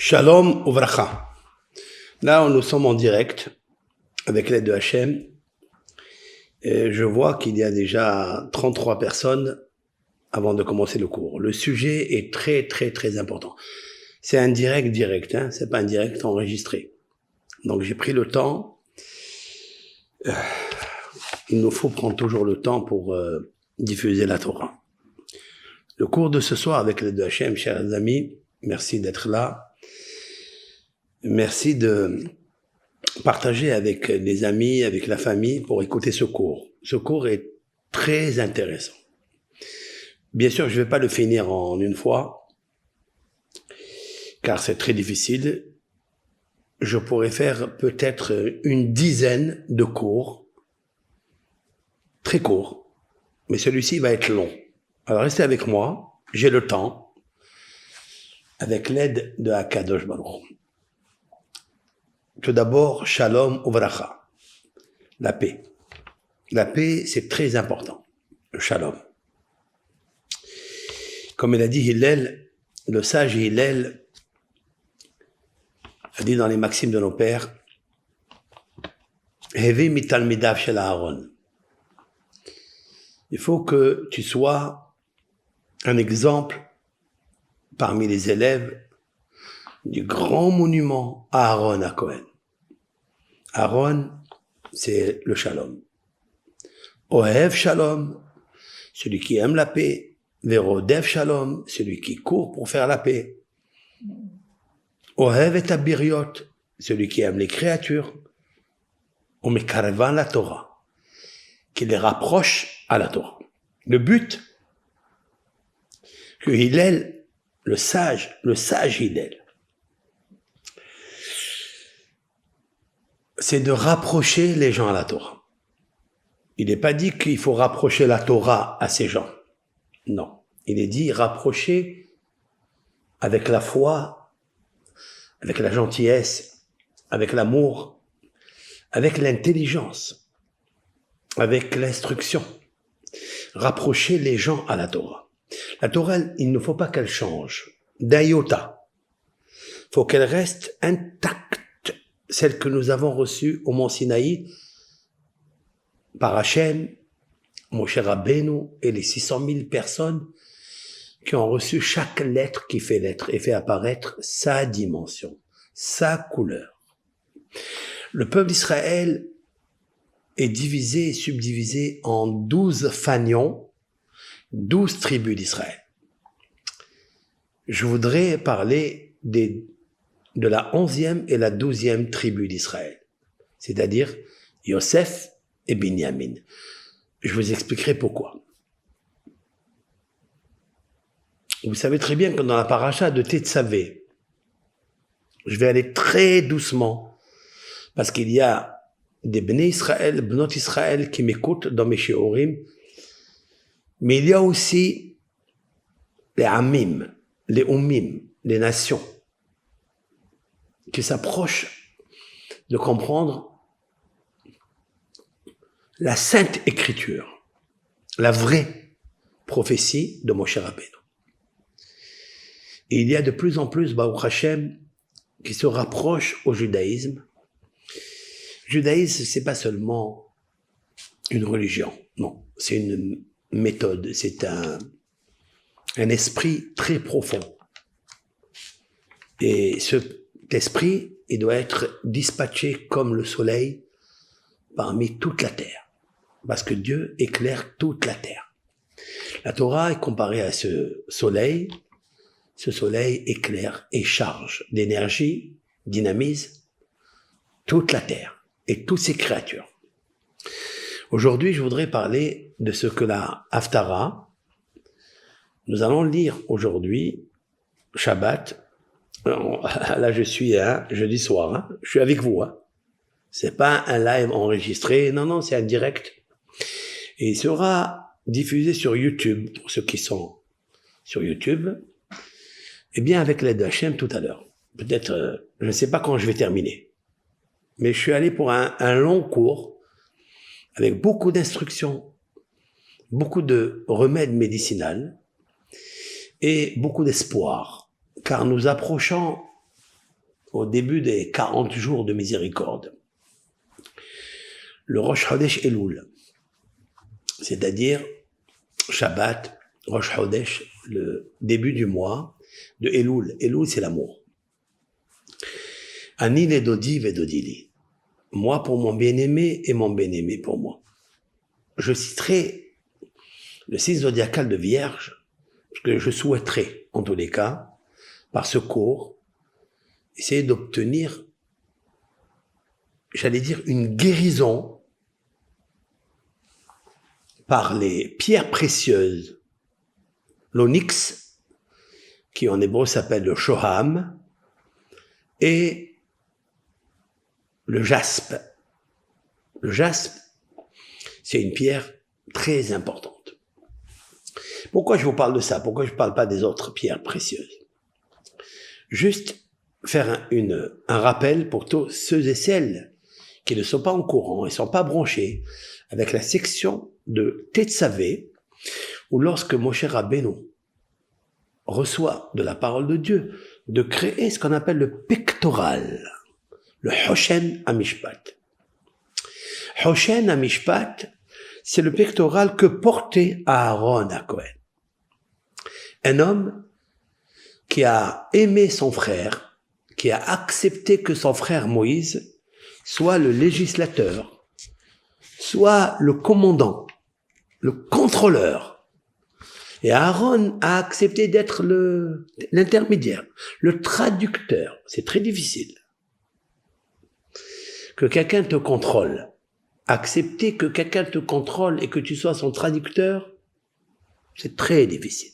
Shalom Uvracha. Là, nous sommes en direct avec l'aide de Hachem. Et je vois qu'il y a déjà 33 personnes avant de commencer le cours. Le sujet est très important. C'est un direct, hein, c'est pas un direct enregistré. Donc j'ai pris le temps. Il nous faut prendre toujours le temps pour diffuser la Torah. Le cours de ce soir avec l'aide de Hachem, chers amis, merci d'être là. Merci de partager avec les amis, avec la famille pour écouter ce cours. Ce cours est très intéressant. Bien sûr, je ne vais pas le finir en une fois, car c'est très difficile. Je pourrais faire peut-être une dizaine de cours, très courts, mais celui-ci va être long. Alors restez avec moi, j'ai le temps, avec l'aide de Akadosh Baruch. Tout d'abord, Shalom Uvracha, la paix. La paix, c'est très important, le Shalom. Comme il a dit Hillel, le sage Hillel a dit dans les maximes de nos pères, Hevi mitalmidav shel Aaron. Il faut que tu sois un exemple parmi les élèves du grand monument Aaron à Cohen. Aaron, c'est le Shalom. Ohev Shalom, celui qui aime la paix. Verodev Shalom, celui qui court pour faire la paix. Ohev et Abiriot, celui qui aime les créatures. Omekarevan la Torah, qui les rapproche à la Torah. Le but, que Hillel, le sage Hillel, c'est de rapprocher les gens à la Torah. Il n'est pas dit qu'il faut rapprocher la Torah à ces gens. Non. Il est dit rapprocher avec la foi, avec la gentillesse, avec l'amour, avec l'intelligence, avec l'instruction. Rapprocher les gens à la Torah. La Torah, il ne faut pas qu'elle change. D'un iota. Il faut qu'elle reste intacte. Celle que nous avons reçue au Mont Sinaï par Hachem, Moshe Rabbeinu et les 600 000 personnes qui ont reçu chaque lettre qui fait l'être et fait apparaître sa dimension, sa couleur. Le peuple d'Israël est divisé et subdivisé en 12 fanions, 12 tribus d'Israël. Je voudrais parler de la 11e et la 12e tribu d'Israël, c'est-à-dire Yosef et Binyamin. Je vous expliquerai pourquoi. Vous savez très bien que dans la paracha de Tetzavé, je vais aller très doucement, parce qu'il y a des Bnei Israël, Bnot Israël qui m'écoutent dans mes shiurim, mais il y a aussi les Amim, les Ummim, les nations, qui s'approchent de comprendre la Sainte Écriture, la vraie prophétie de Moshe Rabbeinu. Et il y a de plus en plus, Baruch Hashem, qui se rapprochent au judaïsme. Le judaïsme, c'est pas seulement une religion, non, c'est une méthode, c'est un esprit très profond. Et cet esprit, il doit être dispatché comme le soleil parmi toute la terre. Parce que Dieu éclaire toute la terre. La Torah est comparée à ce soleil. Ce soleil éclaire et charge d'énergie, dynamise toute la terre et toutes ses créatures. Aujourd'hui, je voudrais parler de ce que la Haftara, nous allons lire aujourd'hui, Shabbat. Là, je suis jeudi soir, je suis avec vous. C'est pas un live enregistré, non, c'est un direct. Et il sera diffusé sur YouTube, pour ceux qui sont sur YouTube, et bien avec l'aide de Hachem tout à l'heure. Peut-être, je ne sais pas quand je vais terminer. Mais je suis allé pour un long cours, avec beaucoup d'instructions, beaucoup de remèdes médicinaux, et beaucoup d'espoir, car nous approchons au début des 40 jours de miséricorde. Le Rosh Chodesh Elul, c'est-à-dire Shabbat, Rosh Chodesh, le début du mois de Elul. Elul, c'est l'amour. Ani le dodi vedodili. Moi pour mon bien-aimé et mon bien-aimé pour moi. Je citerai le signe zodiacal de Vierge, parce que je souhaiterais, en tous les cas, par ce cours, essayer d'obtenir, j'allais dire, une guérison par les pierres précieuses, l'onyx, qui en hébreu s'appelle le shoham, et le jaspe. Le jaspe, c'est une pierre très importante. Pourquoi je vous parle de ça? Pourquoi je ne parle pas des autres pierres précieuses? Juste faire un rappel pour tous ceux et celles qui ne sont pas en courant et ne sont pas branchés avec la section de Tetzavé, où lorsque Moshe Rabbeinu reçoit de la parole de Dieu de créer ce qu'on appelle le pectoral, le Hoshen Amishpat. Hoshen Amishpat, c'est le pectoral que portait Aaron à Cohen. Un homme qui a aimé son frère, qui a accepté que son frère Moïse soit le législateur, soit le commandant, le contrôleur. Et Aaron a accepté d'être l'intermédiaire, le traducteur. C'est très difficile. Que quelqu'un te contrôle. Accepter que quelqu'un te contrôle et que tu sois son traducteur, c'est très difficile.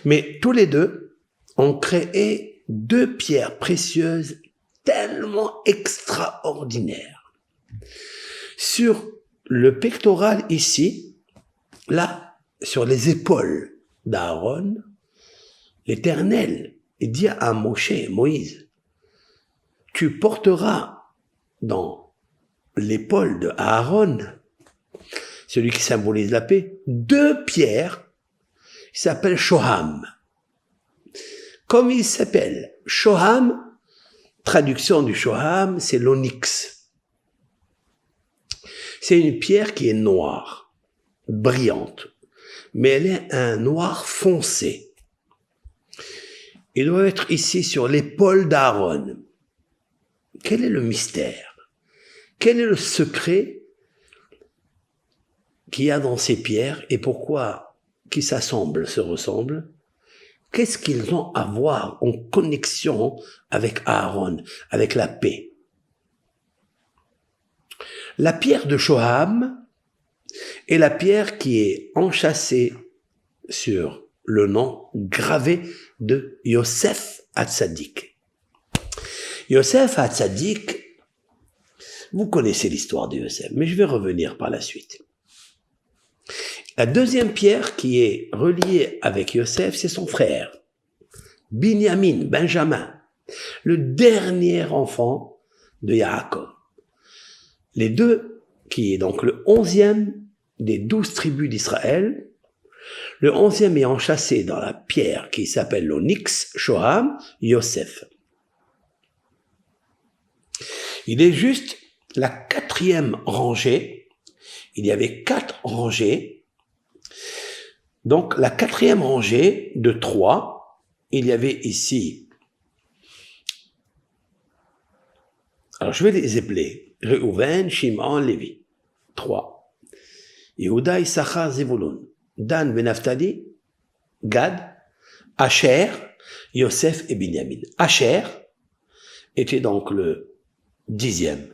Mais tous les deux ont créé deux pierres précieuses tellement extraordinaires. Sur le pectoral ici, là, sur les épaules d'Aaron, l'Éternel dit à Moïse, tu porteras dans l'épaule de Aaron, celui qui symbolise la paix, deux pierres qui s'appellent Shoham. Comme il s'appelle Shoham, traduction du Shoham, c'est l'onyx. C'est une pierre qui est noire, brillante, mais elle est un noir foncé. Il doit être ici sur l'épaule d'Aaron. Quel est le mystère? Quel est le secret qu'il y a dans ces pierres et pourquoi qui s'assemblent, se ressemblent? Qu'est-ce qu'ils ont à voir en connexion avec Aaron, avec la paix? La pierre de Shoham est la pierre qui est enchâssée sur le nom gravé de Yosef Hatzadik. Yosef Hatzadik, vous connaissez l'histoire de Yosef, mais je vais revenir par la suite. La deuxième pierre qui est reliée avec Yosef, c'est son frère, Binyamin, Benjamin, le dernier enfant de Yaakov. Les deux, qui est donc le 11e des 12 tribus d'Israël, le 11e est enchâssé dans la pierre qui s'appelle l'onyx, Shoham, Yosef. Il est juste la 4e rangée. Il y avait 4 rangées. Donc, la 4e rangée de 3, il y avait ici. Alors, je vais les épeler. Reuven, Shimon, Lévi. 3. Yehuda, Issachar, Zevulun. Dan, Benaftali, Gad, Asher, Yosef et Binyamin. Asher était donc le 10e.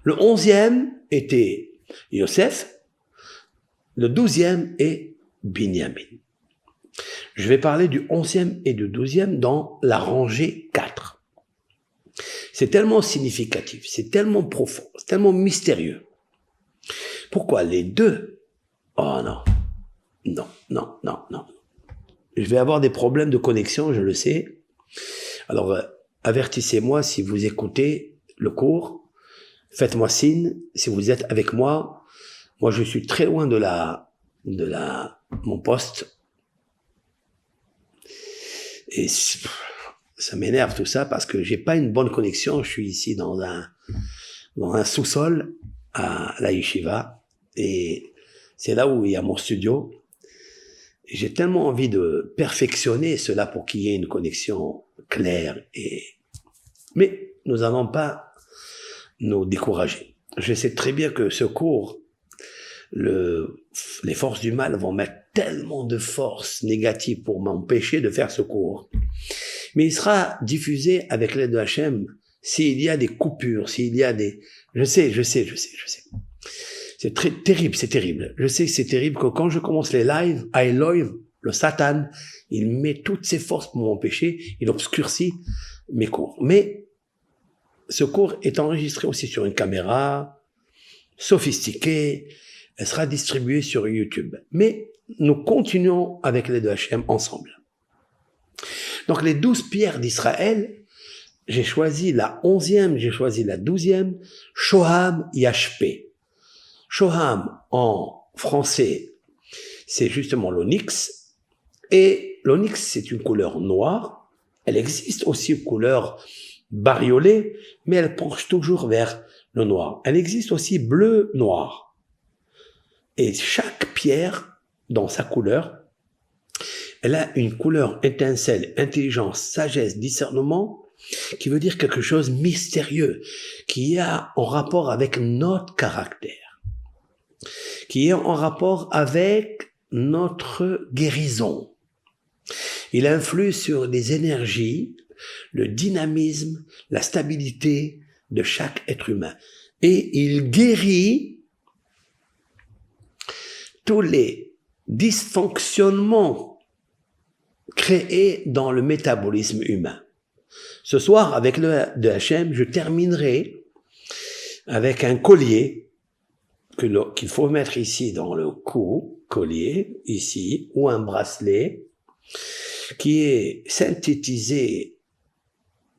Le 11e était Yosef. Le 12e est Binyamin. Je vais parler du 11e et du 12e dans la rangée 4. C'est tellement significatif, c'est tellement profond, c'est tellement mystérieux. Pourquoi les deux? Oh non, non, non, non, non. Je vais avoir des problèmes de connexion, je le sais. Alors, avertissez-moi si vous écoutez le cours. Faites-moi signe si vous êtes avec moi. Moi, je suis très loin de mon poste. Et ça m'énerve tout ça parce que j'ai pas une bonne connexion. Je suis ici dans un sous-sol à la yeshiva et c'est là où il y a mon studio. J'ai tellement envie de perfectionner cela pour qu'il y ait une connexion claire mais nous n'allons pas nous décourager. Je sais très bien que ce cours, les forces du mal vont mettre tellement de forces négatives pour m'empêcher de faire ce cours. Mais il sera diffusé avec l'aide de Hachem s'il y a des coupures, s'il y a des... Je sais. C'est très terrible, c'est terrible. Je sais que c'est terrible que quand je commence les lives, le Satan, il met toutes ses forces pour m'empêcher, il obscurcit mes cours. Mais ce cours est enregistré aussi sur une caméra sophistiquée, elle sera distribuée sur YouTube. Mais nous continuons avec l'aide de Hachem ensemble. Donc les 12 pierres d'Israël, j'ai choisi la 11e, j'ai choisi la 12e, Shoham Yashpé. Shoham, en français, c'est justement l'onyx. Et l'onyx, c'est une couleur noire. Elle existe aussi une couleur bariolée, mais elle penche toujours vers le noir. Elle existe aussi bleu-noir. Et chaque pierre, dans sa couleur, elle a une couleur étincelle, intelligence, sagesse, discernement, qui veut dire quelque chose de mystérieux, qui est en rapport avec notre caractère, qui est en rapport avec notre guérison. Il influe sur les énergies, le dynamisme, la stabilité de chaque être humain. Et il guérit tous les dysfonctionnements créés dans le métabolisme humain. Ce soir, avec le de Hachem, je terminerai avec un collier qu'il faut mettre ici dans le cou, collier, ici, ou un bracelet, qui est synthétisé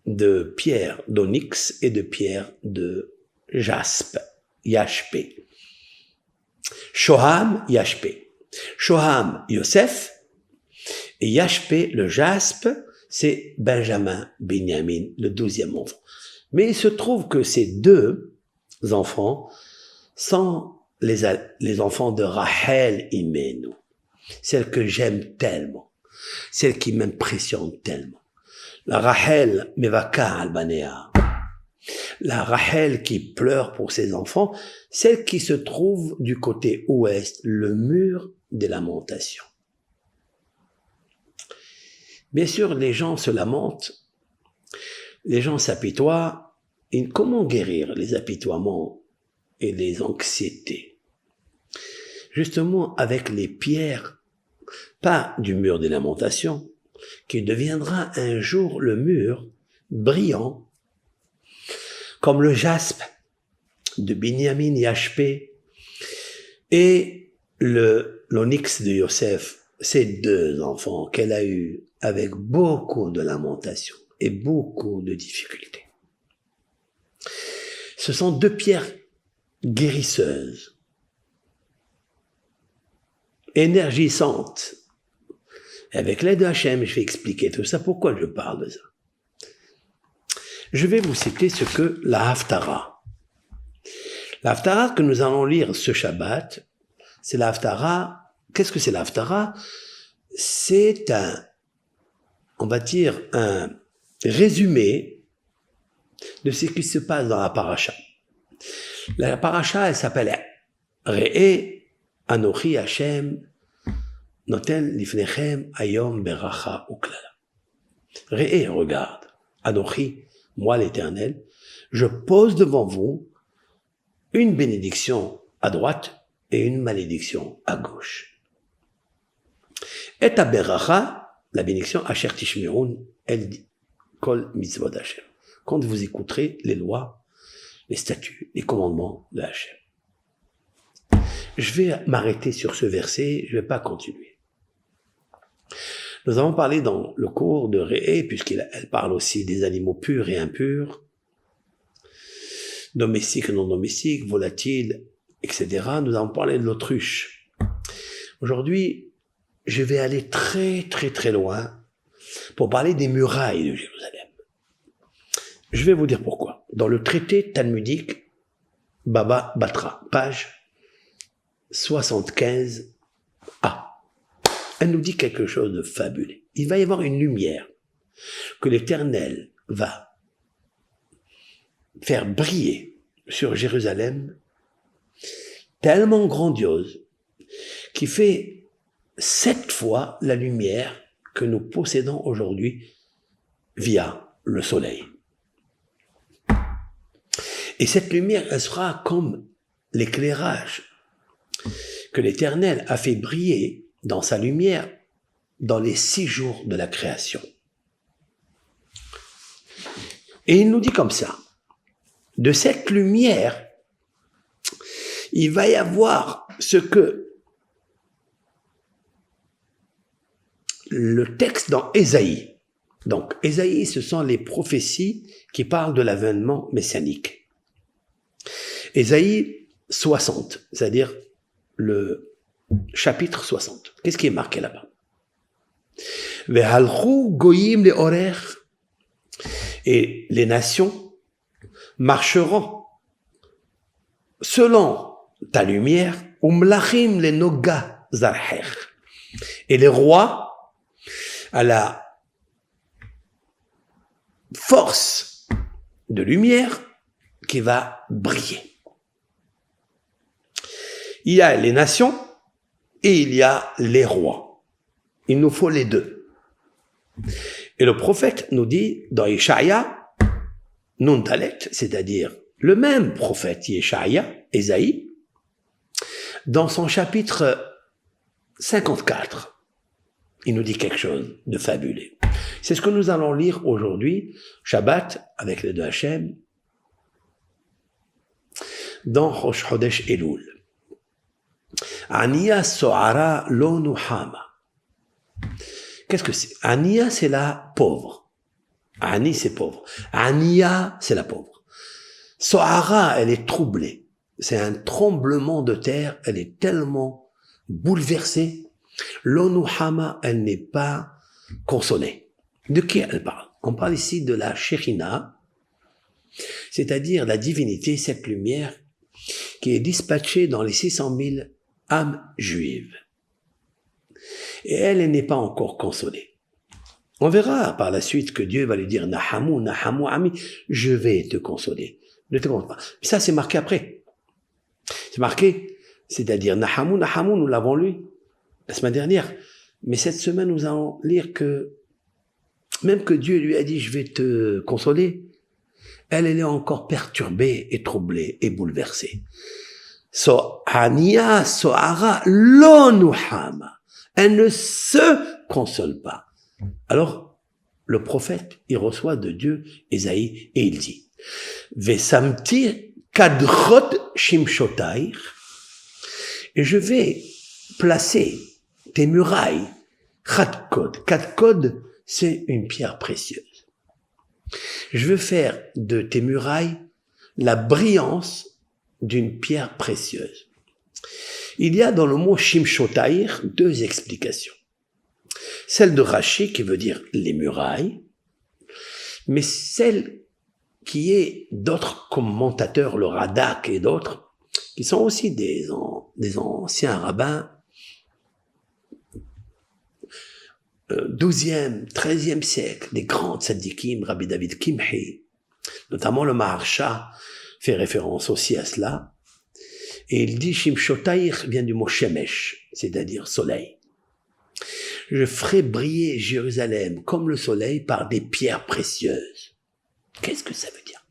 de pierres d'onyx et de pierres de jaspe, Yashpé. Shoham, Yashpé. Shoham, Yosef, et Yashpé, le jaspe, c'est Benjamin, Binyamin, le 12e enfant. Mais il se trouve que ces deux enfants sont les enfants de Rachel Imenu, celle que j'aime tellement, celle qui m'impressionne tellement. La Rachel Mevaka Albanea, la Rachel qui pleure pour ses enfants, celle qui se trouve du côté ouest, le mur des lamentations. Bien sûr, les gens se lamentent, les gens s'apitoient, et comment guérir les apitoiements et les anxiétés? Justement avec les pierres, pas du mur des lamentations, qui deviendra un jour le mur brillant, comme le jaspe de Binyamin Yashpé et l'onyx de Yosef, ces deux enfants qu'elle a eus avec beaucoup de lamentations et beaucoup de difficultés. Ce sont deux pierres guérisseuses, énergisantes. Et avec l'aide de Hachem, je vais expliquer tout ça, pourquoi je parle de ça. Je vais vous citer ce que la Haftara. La Haftara que nous allons lire ce Shabbat, c'est la Haftara. Qu'est-ce que c'est la Haftara? C'est on va dire, un résumé de ce qui se passe dans la paracha. La paracha, elle s'appelle Re'e Anochi Hashem Noten Lifnechem Ayom Beracha Uklala. Re'e, regarde, Anochi, moi l'Éternel, je pose devant vous une bénédiction à droite et une malédiction à gauche. Et à Beracha, la bénédiction, Asher Tishmeun, El Kol Mitzvot Hashem. Quand vous écouterez les lois, les statuts, les commandements de Hashem. Je vais m'arrêter sur ce verset, je ne vais pas continuer. Nous avons parlé dans le cours de Re'e, puisqu'elle parle aussi des animaux purs et impurs, domestiques et non domestiques, volatiles, etc. Nous avons parlé de l'autruche. Aujourd'hui, je vais aller très très très loin pour parler des murailles de Jérusalem. Je vais vous dire pourquoi. Dans le traité talmudique, Baba Batra, page 75a, elle nous dit quelque chose de fabuleux. Il va y avoir une lumière que l'Éternel va faire briller sur Jérusalem, tellement grandiose, qui fait 7 fois la lumière que nous possédons aujourd'hui via le soleil. Et cette lumière, elle sera comme l'éclairage que l'Éternel a fait briller dans sa lumière dans les 6 jours de la création. Et il nous dit comme ça, de cette lumière, il va y avoir ce que le texte dans Ésaïe. Donc, Ésaïe, ce sont les prophéties qui parlent de l'avènement messianique. Ésaïe 60, c'est-à-dire le chapitre 60. Qu'est-ce qui est marqué là-bas? Ve'halchu goyim le'orer, et les nations marcheront selon ta lumière, umlachim le noga zarher, et les rois à la force de lumière qui va briller. Il y a les nations et il y a les rois. Il nous faut les deux. Et le prophète nous dit dans Ishaïa, Nun Talet, c'est-à-dire le même prophète Ishaïa, Ésaïe, dans son chapitre 54, il nous dit quelque chose de fabuleux. C'est ce que nous allons lire aujourd'hui, Shabbat, avec les deux Hachem, dans Rosh Chodesh Elul. Aniya so'ara lo nuhama. Qu'est-ce que c'est? Aniya, c'est la pauvre. Ani, c'est pauvre. Aniya, c'est la pauvre. So'ara, elle est troublée. C'est un tremblement de terre. Elle est tellement bouleversée. Lo nuhama, elle n'est pas consolée. De qui elle parle? On parle ici de la Shekhinah, c'est-à-dire la divinité, cette lumière qui est dispatchée dans les 600 000 âmes juives. Et elle n'est pas encore consolée. On verra par la suite que Dieu va lui dire « Nahamu, Nahamu, Ami, je vais te consoler. » Ne te compte pas. Ça, c'est marqué après. C'est marqué, c'est-à-dire « Nahamu, Nahamu », nous l'avons lu la semaine dernière. Mais cette semaine, nous allons lire que même que Dieu lui a dit « Je vais te consoler », elle est encore perturbée et troublée et bouleversée. So'ania so'ara lo nuhama. Elle ne se console pas. Alors, le prophète, il reçoit de Dieu Ésaïe et il dit Vesamti kadchot shimshotair, et je vais placer tes murailles kadkod. Kadkod, c'est une pierre précieuse. Je veux faire de tes murailles la brillance d'une pierre précieuse. Il y a dans le mot Shimshotair 2 explications. Celle de Rashi qui veut dire les murailles, mais celle qui est d'autres commentateurs, le Radak et d'autres, qui sont aussi des anciens rabbins, 12e, 13e siècle, des grands tzadikim, Rabbi David Kimhi, notamment le Maharsha, fait référence aussi à cela. Et il dit Shimshotair vient du mot Shemesh, c'est-à-dire soleil. Je ferai briller Jérusalem comme le soleil par des pierres précieuses. Qu'est-ce que ça veut dire?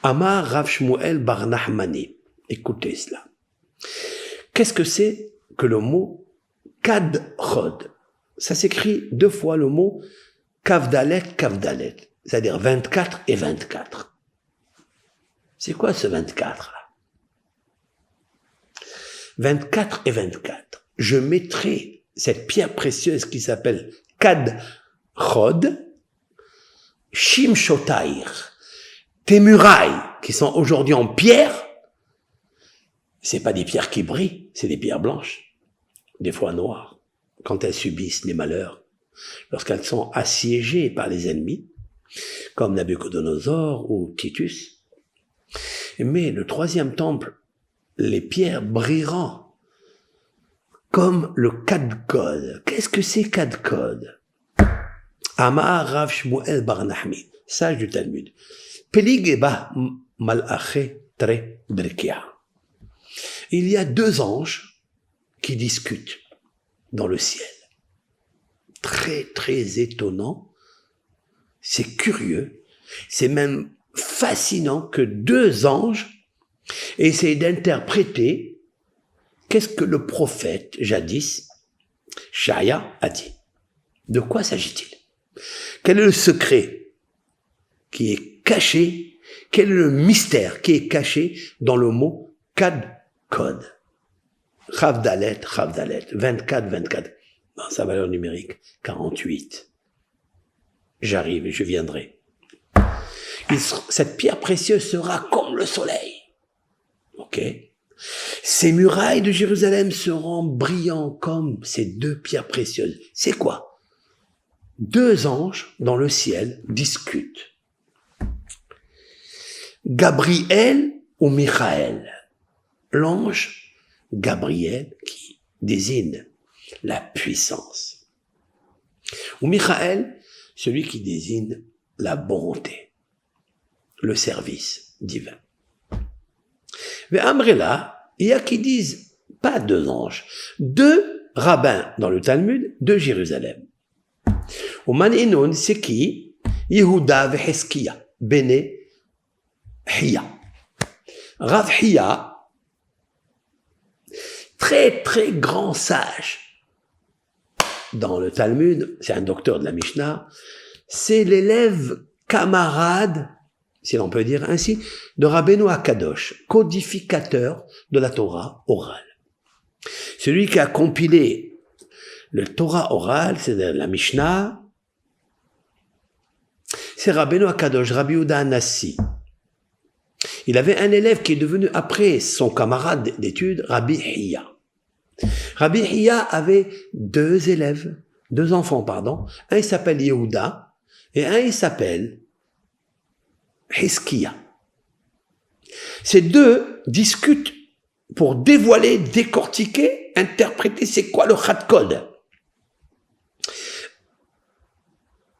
Amar Rav Shmuel bar Nahmani. Écoutez cela. Qu'est-ce que c'est que le mot Kadchod? Ça s'écrit 2 fois le mot Kavdalet, Kavdalet, c'est-à-dire 24 et 24. C'est quoi ce 24 là? 24 et 24. Je mettrai cette pierre précieuse qui s'appelle Kadchod, Shimshotair. Tes murailles qui sont aujourd'hui en pierre, c'est pas des pierres qui brillent, c'est des pierres blanches, des fois noires, quand elles subissent les malheurs lorsqu'elles sont assiégées par les ennemis, comme Nabuchodonosor ou Titus. Mais le troisième temple, les pierres brilleront comme le Kadkod. Qu'est-ce que c'est Kadkod? Amar Rav Shmuel bar Nahmi, sage du Talmud. Peligeba malaché tre brikia. Il y a deux anges qui discutent dans le ciel. Très, très étonnant. C'est curieux. C'est même fascinant que deux anges essayent d'interpréter qu'est-ce que le prophète, jadis, Shaya, a dit. De quoi s'agit-il? Quel est le secret qui est caché? Quel est le mystère qui est caché dans le mot Kadkod? Chavdalet, 24. Dans sa valeur numérique, 48. J'arrive et je viendrai. Cette pierre précieuse sera comme le soleil. Ok? Ces murailles de Jérusalem seront brillantes comme ces deux pierres précieuses. C'est quoi? Deux anges dans le ciel discutent. Gabriel ou Michaël. L'ange Gabriel qui désigne la puissance. Ou Michaël, celui qui désigne la bonté, le service divin. Mais Amrela, il y a qui disent pas deux anges, deux rabbins dans le Talmud de Jérusalem. Au Manénon, c'est qui? Yehuda v'Heskia, Bene Hiya. Rav Hiya, très très grand sage dans le Talmud, c'est un docteur de la Mishnah, c'est l'élève camarade, si l'on peut dire ainsi, de Rabbeinu Akadosh, codificateur de la Torah orale. Celui qui a compilé le Torah oral, c'est la Mishnah, c'est Rabbeinu Akadosh, Rabbi Yehuda Hanassi. Il avait un élève qui est devenu, après son camarade d'études, Rabbi Hiya. Rabbi Hiya avait deux élèves, deux enfants, pardon. Un, il s'appelle Yehuda, et un, il s'appelle Hiskia. Ces deux discutent pour dévoiler, décortiquer, interpréter c'est quoi le Chadkod.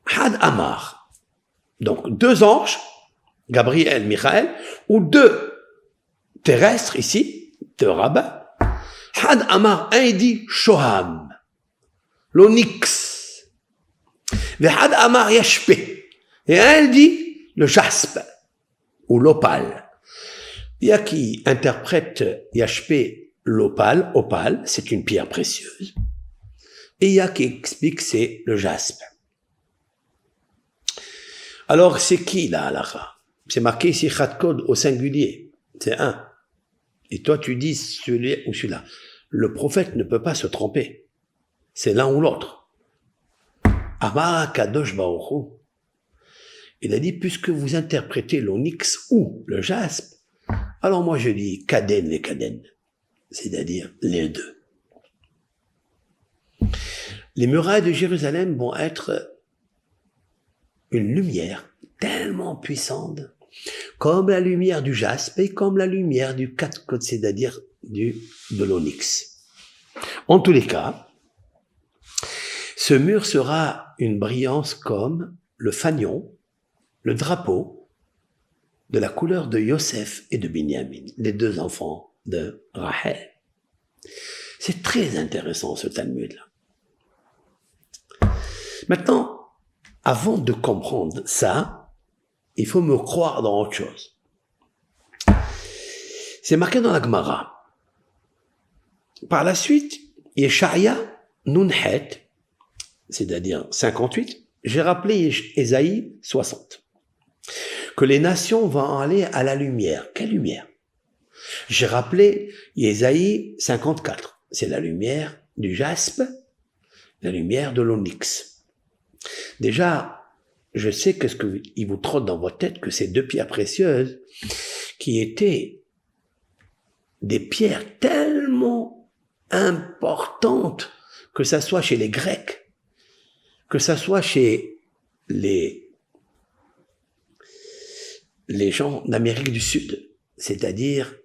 Had Amar. Donc, deux anges, Gabriel, Michaël, ou deux terrestres ici, deux rabbins. Had Amar, un il dit Shoham, l'onyx. Had Amar Yashpe. Et un il dit le jaspe, ou l'opale. Il y a qui interprète Yashpe, l'opale, opale, c'est une pierre précieuse. Et il y a qui explique c'est le jaspe. Alors, c'est qui la halakha? C'est marqué ici Chadkod au singulier. C'est un. Et toi, tu dis celui ou celui-là. Le prophète ne peut pas se tromper. C'est l'un ou l'autre. Amar Kadosh Baruch Hu. Il a dit, puisque vous interprétez l'onyx ou le jaspe, alors moi je dis Kaden les Kaden. C'est-à-dire les deux. Les murailles de Jérusalem vont être une lumière tellement puissante, comme la lumière du jaspe et comme la lumière du Kadkod, c'est-à-dire de l'onyx. En tous les cas, ce mur sera une brillance comme le fanion, le drapeau de la couleur de Yosef et de Binyamin, les deux enfants de Rachel. C'est très intéressant ce Talmud-là. Maintenant, avant de comprendre ça, il faut me croire dans autre chose. C'est marqué dans la Gemara. Par la suite, Yeshaya Nunhet, c'est-à-dire 58, j'ai rappelé Ésaïe 60, que les nations vont aller à la lumière. Quelle lumière? J'ai rappelé Ésaïe 54, c'est la lumière du jaspe, la lumière de l'onyx. Déjà, je sais que il vous trotte dans votre tête que ces deux pierres précieuses, qui étaient des pierres tellement importantes, que ça soit chez les Grecs, que ça soit chez les gens d'Amérique du Sud, c'est-à-dire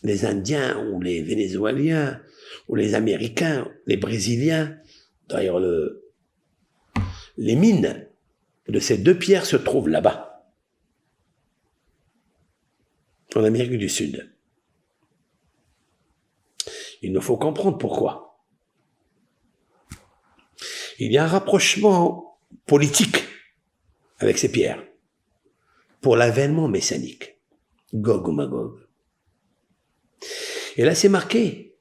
les Indiens ou les Vénézuéliens ou les Américains, les Brésiliens. D'ailleurs, les mines de ces deux pierres se trouvent là-bas, en Amérique du Sud. Il nous faut comprendre pourquoi. Il y a un rapprochement politique avec ces pierres pour l'avènement messianique, Gog ou Magog. Et là, c'est marqué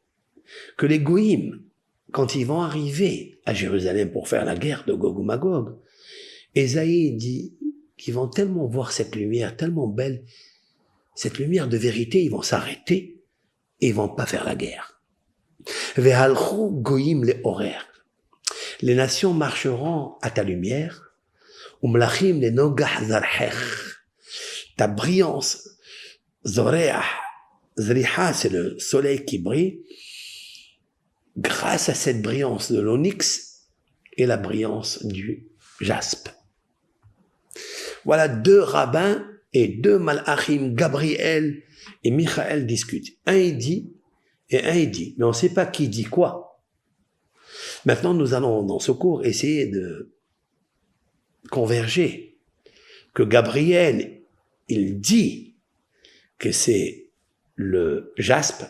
que les Goïms, quand ils vont arriver à Jérusalem pour faire la guerre de Gog ou Magog, Ésaïe dit qu'ils vont tellement voir cette lumière, tellement belle, cette lumière de vérité, ils vont s'arrêter et ils vont pas faire la guerre. Ve'halchu goyim le'orer. Les nations marcheront à ta lumière. Umlachim le'nogah zarhech. Ta brillance, zoreah, zriha, c'est le soleil qui brille. Grâce à cette brillance de l'onyx et la brillance du jaspe. Voilà deux rabbins et deux malachim, Gabriel et Michaël discutent. Un il dit et un il dit, mais on ne sait pas qui dit quoi. Maintenant, nous allons dans ce cours essayer de converger, que Gabriel, il dit que c'est le jaspe,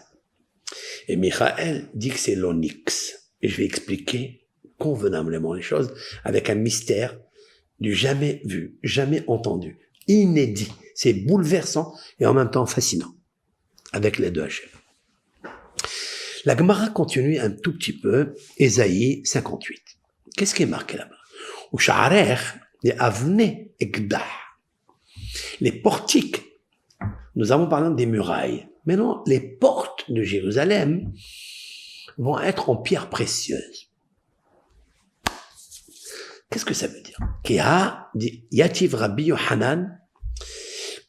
et Michaël dit que c'est l'onyx. Et je vais expliquer convenablement les choses avec un mystère du jamais vu, jamais entendu, inédit. C'est bouleversant et en même temps fascinant, avec les deux Hachem. La Gemara continue un tout petit peu, Ésaïe 58. Qu'est-ce qui est marqué là-bas? Ou sha'arer, les avnei ekdah. Les portiques. Nous avons parlé des murailles. Maintenant, les portes de Jérusalem vont être en pierre précieuse. Qu'est-ce que ça veut dire? Kéha dit Yativ Rabbi Yohanan,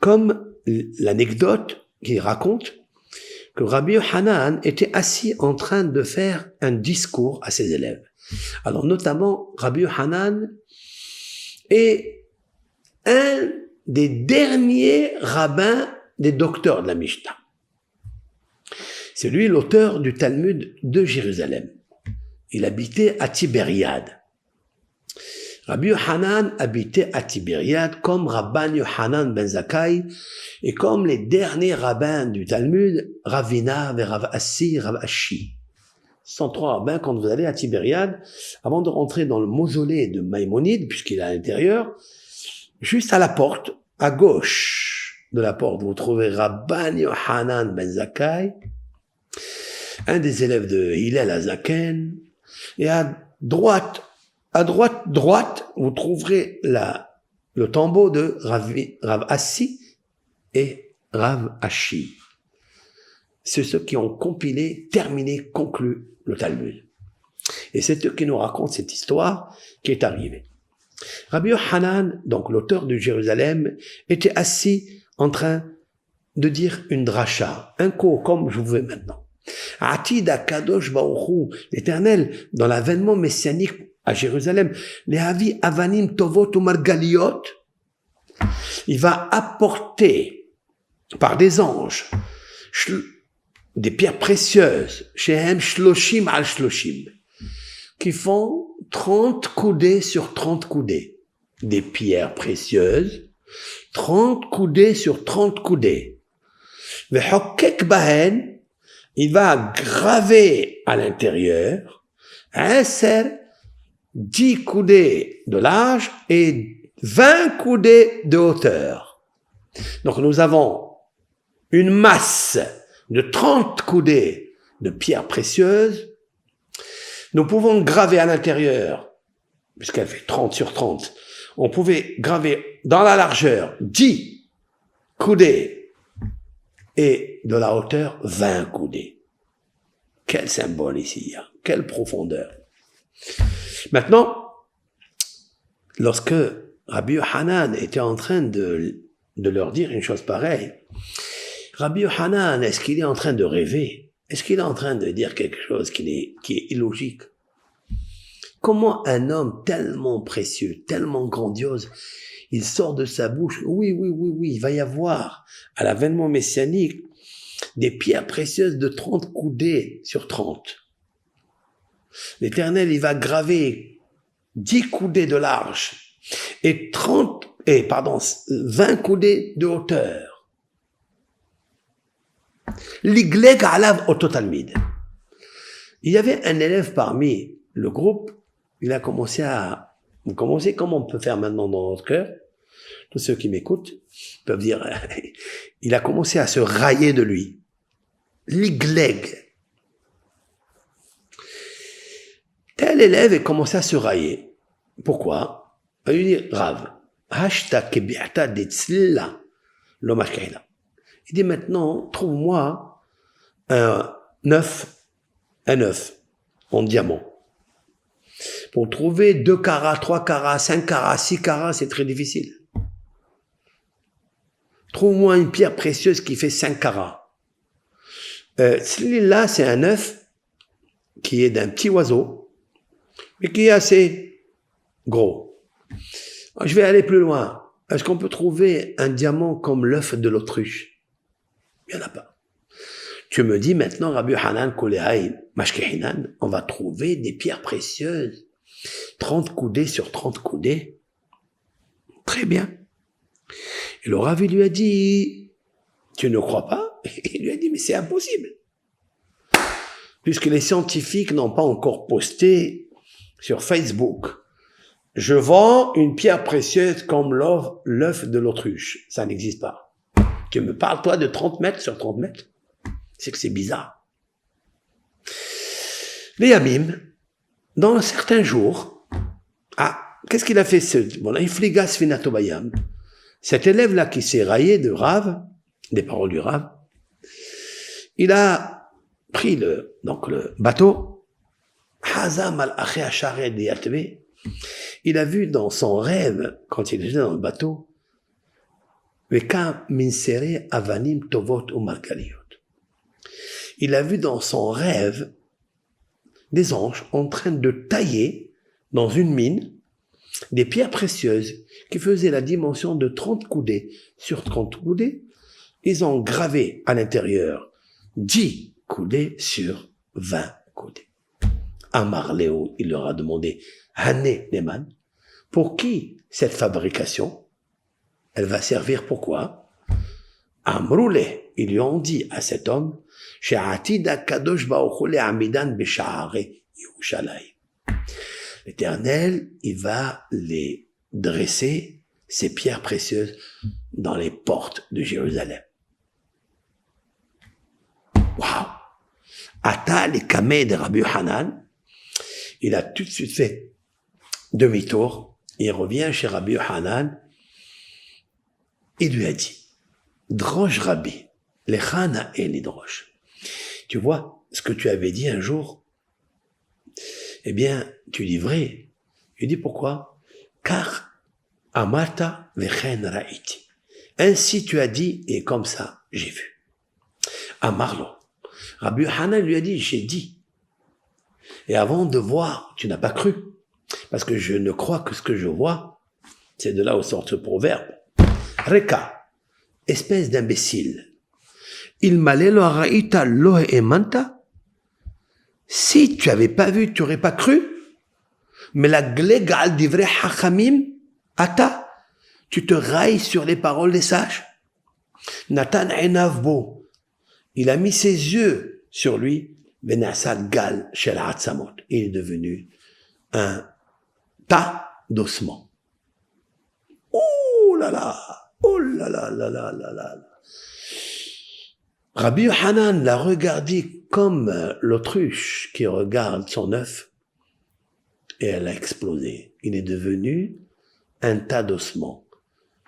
comme l'anecdote qu'il raconte que Rabbi Yohanan était assis en train de faire un discours à ses élèves. Alors notamment, Rabbi Yohanan est un des derniers rabbins des docteurs de la Mishnah. C'est lui l'auteur du Talmud de Jérusalem. Il habitait à Tibériade. Rabbi Yohanan habitait à Tibériade comme Rabban Yohanan ben Zakkai et comme les derniers rabbins du Talmud, Ravina, Rav Assi, Rav Ashi. Ce sont trois rabbins quand vous allez à Tibériade, avant de rentrer dans le mausolée de Maïmonide, puisqu'il est à l'intérieur, juste à la porte, à gauche de la porte, vous trouvez Rabban Yohanan ben Zakkai, un des élèves de Hillel Azaken, et à droite, vous trouverez le tombeau de Rav Assi et Rav Ashi. C'est ceux qui ont compilé, terminé, conclu le Talmud. Et c'est eux qui nous racontent cette histoire qui est arrivée. Rabbi Yohanan, donc l'auteur de Jérusalem, était assis en train de dire une dracha, un cours comme je vous fais maintenant. Atid Akadosh Baruch Hu, l'Éternel, dans l'avènement messianique à Jérusalem, les Havi Avanim Tovot ou Margaliot, il va apporter par des anges des pierres précieuses, Shehem Shloshim al Shloshim, qui font 30 coudées sur 30 coudées. Des pierres précieuses, 30 coudées sur 30 coudées. Vehokek Bahen, il va graver à l'intérieur un ser 10 coudées de large et 20 coudées de hauteur. Donc nous avons une masse de 30 coudées de pierres précieuses. Nous pouvons graver à l'intérieur, puisqu'elle fait 30 sur 30, on pouvait graver dans la largeur 10 coudées et de la hauteur 20 coudées. Quel symbole ici, hein? Quelle profondeur. Maintenant, lorsque Rabbi Yohanan était en train de leur dire une chose pareille, Rabbi Yohanan, est-ce qu'il est en train de rêver? Est-ce qu'il est en train de dire quelque chose qui est illogique? Comment un homme tellement précieux, tellement grandiose, il sort de sa bouche, oui, il va y avoir, à l'avènement messianique, des pierres précieuses de 30 coudées sur 30. L'Éternel, il va graver 10 coudées de large et 20 coudées de hauteur. L'igleg alav ototalmid. Il y avait un élève parmi le groupe, il a commencé comme on peut faire maintenant dans notre cœur. Tous ceux qui m'écoutent peuvent dire, il a commencé à se railler de lui. L'igleg. Tel élève a commencé à se railler. Pourquoi? Il lui dit, Rav, il dit maintenant, trouve-moi un œuf en diamant. Pour trouver 2 carats, 3 carats, 5 carats, 6 carats, c'est très difficile. Trouve-moi une pierre précieuse qui fait 5 carats. Celui-là, c'est un œuf qui est d'un petit oiseau, mais qui est assez gros. Je vais aller plus loin. Est-ce qu'on peut trouver un diamant comme l'œuf de l'autruche? Il n'y en a pas. Tu me dis maintenant, Rabbi Hanan Kolehaï Mashkehinan, on va trouver des pierres précieuses. 30 coudées sur 30 coudées. Très bien. Et le Rav lui a dit, tu ne crois pas? Il lui a dit, mais c'est impossible. Puisque les scientifiques n'ont pas encore posté sur Facebook, je vends une pierre précieuse comme l'œuf de l'autruche. Ça n'existe pas. Tu me parles, toi, de 30 mètres sur 30 mètres? C'est que c'est bizarre. Les Yamim, dans certains jours, qu'est-ce qu'il a fait cet élève-là qui s'est raillé de Rav, des paroles du Rav, il a pris le bateau, il a vu dans son rêve, quand il était dans le bateau, il a vu dans son rêve des anges en train de tailler dans une mine des pierres précieuses qui faisaient la dimension de 30 coudées sur 30 coudées. Ils ont gravé à l'intérieur 10 coudées sur 20 coudées. Amar Léo, il leur a demandé, Hané Neman, pour qui cette fabrication? Elle va servir pourquoi? Amroulé, ils lui ont dit à cet homme, L'Éternel, il va les dresser, ces pierres précieuses, dans les portes de Jérusalem. Waouh! Ata les kameh de Rabbi Hanan, il a tout de suite fait demi-tour, il revient chez Rabbi Hanan, il lui a dit, Drosh Rabbi, lechana et l'idrosh. Tu vois, ce que tu avais dit un jour, eh bien, tu dis vrai. Il dit pourquoi? Car amata vechen ra'iti. Ainsi tu as dit, et comme ça, j'ai vu. Amarlo. Rabbi Hanan lui a dit, j'ai dit. Et avant de voir, tu n'as pas cru. Parce que je ne crois que ce que je vois, c'est de là où sort ce proverbe. Reka, espèce d'imbécile. Il m'allait lo ra'ita lo emanta. Si tu avais pas vu, tu aurais pas cru. Mais la glegal divrei hachamim, ata, tu te railles sur les paroles des sages. Nathan enavbo, il a mis ses yeux sur lui, benassa gal shel hatzamot. Il est devenu un tas d'ossements. Oh là là, oh là là là là là là. Rabbi Hanan l'a regardé comme l'autruche qui regarde son œuf et elle a explosé. Il est devenu un tas d'ossements.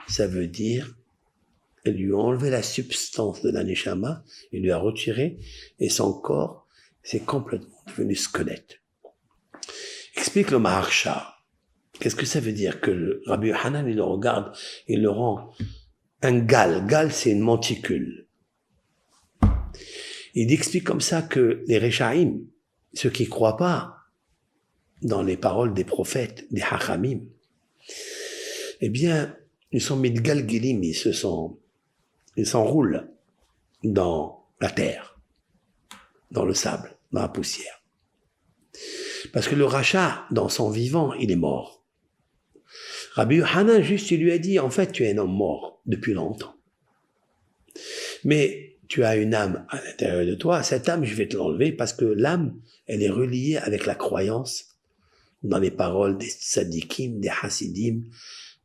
Ça veut dire, elle lui a enlevé la substance de la neshama, il lui a retiré et son corps s'est complètement devenu squelette. Explique le Maharsha. Qu'est-ce que ça veut dire que le Rabbi Hanan, il le regarde, il le rend un gal. Gal, c'est une monticule. Il explique comme ça que les Réchaïm, ceux qui croient pas, dans les paroles des prophètes, des hachamim, eh bien, ils sont mitgalgilim, ils s'enroulent dans la terre, dans le sable, dans la poussière. Parce que le rachat, dans son vivant, il est mort. Rabbi Yochanan, juste, il lui a dit, en fait, tu es un homme mort depuis longtemps. Mais tu as une âme à l'intérieur de toi, cette âme, je vais te l'enlever parce que l'âme, elle est reliée avec la croyance dans les paroles des tzadikim, des hasidim,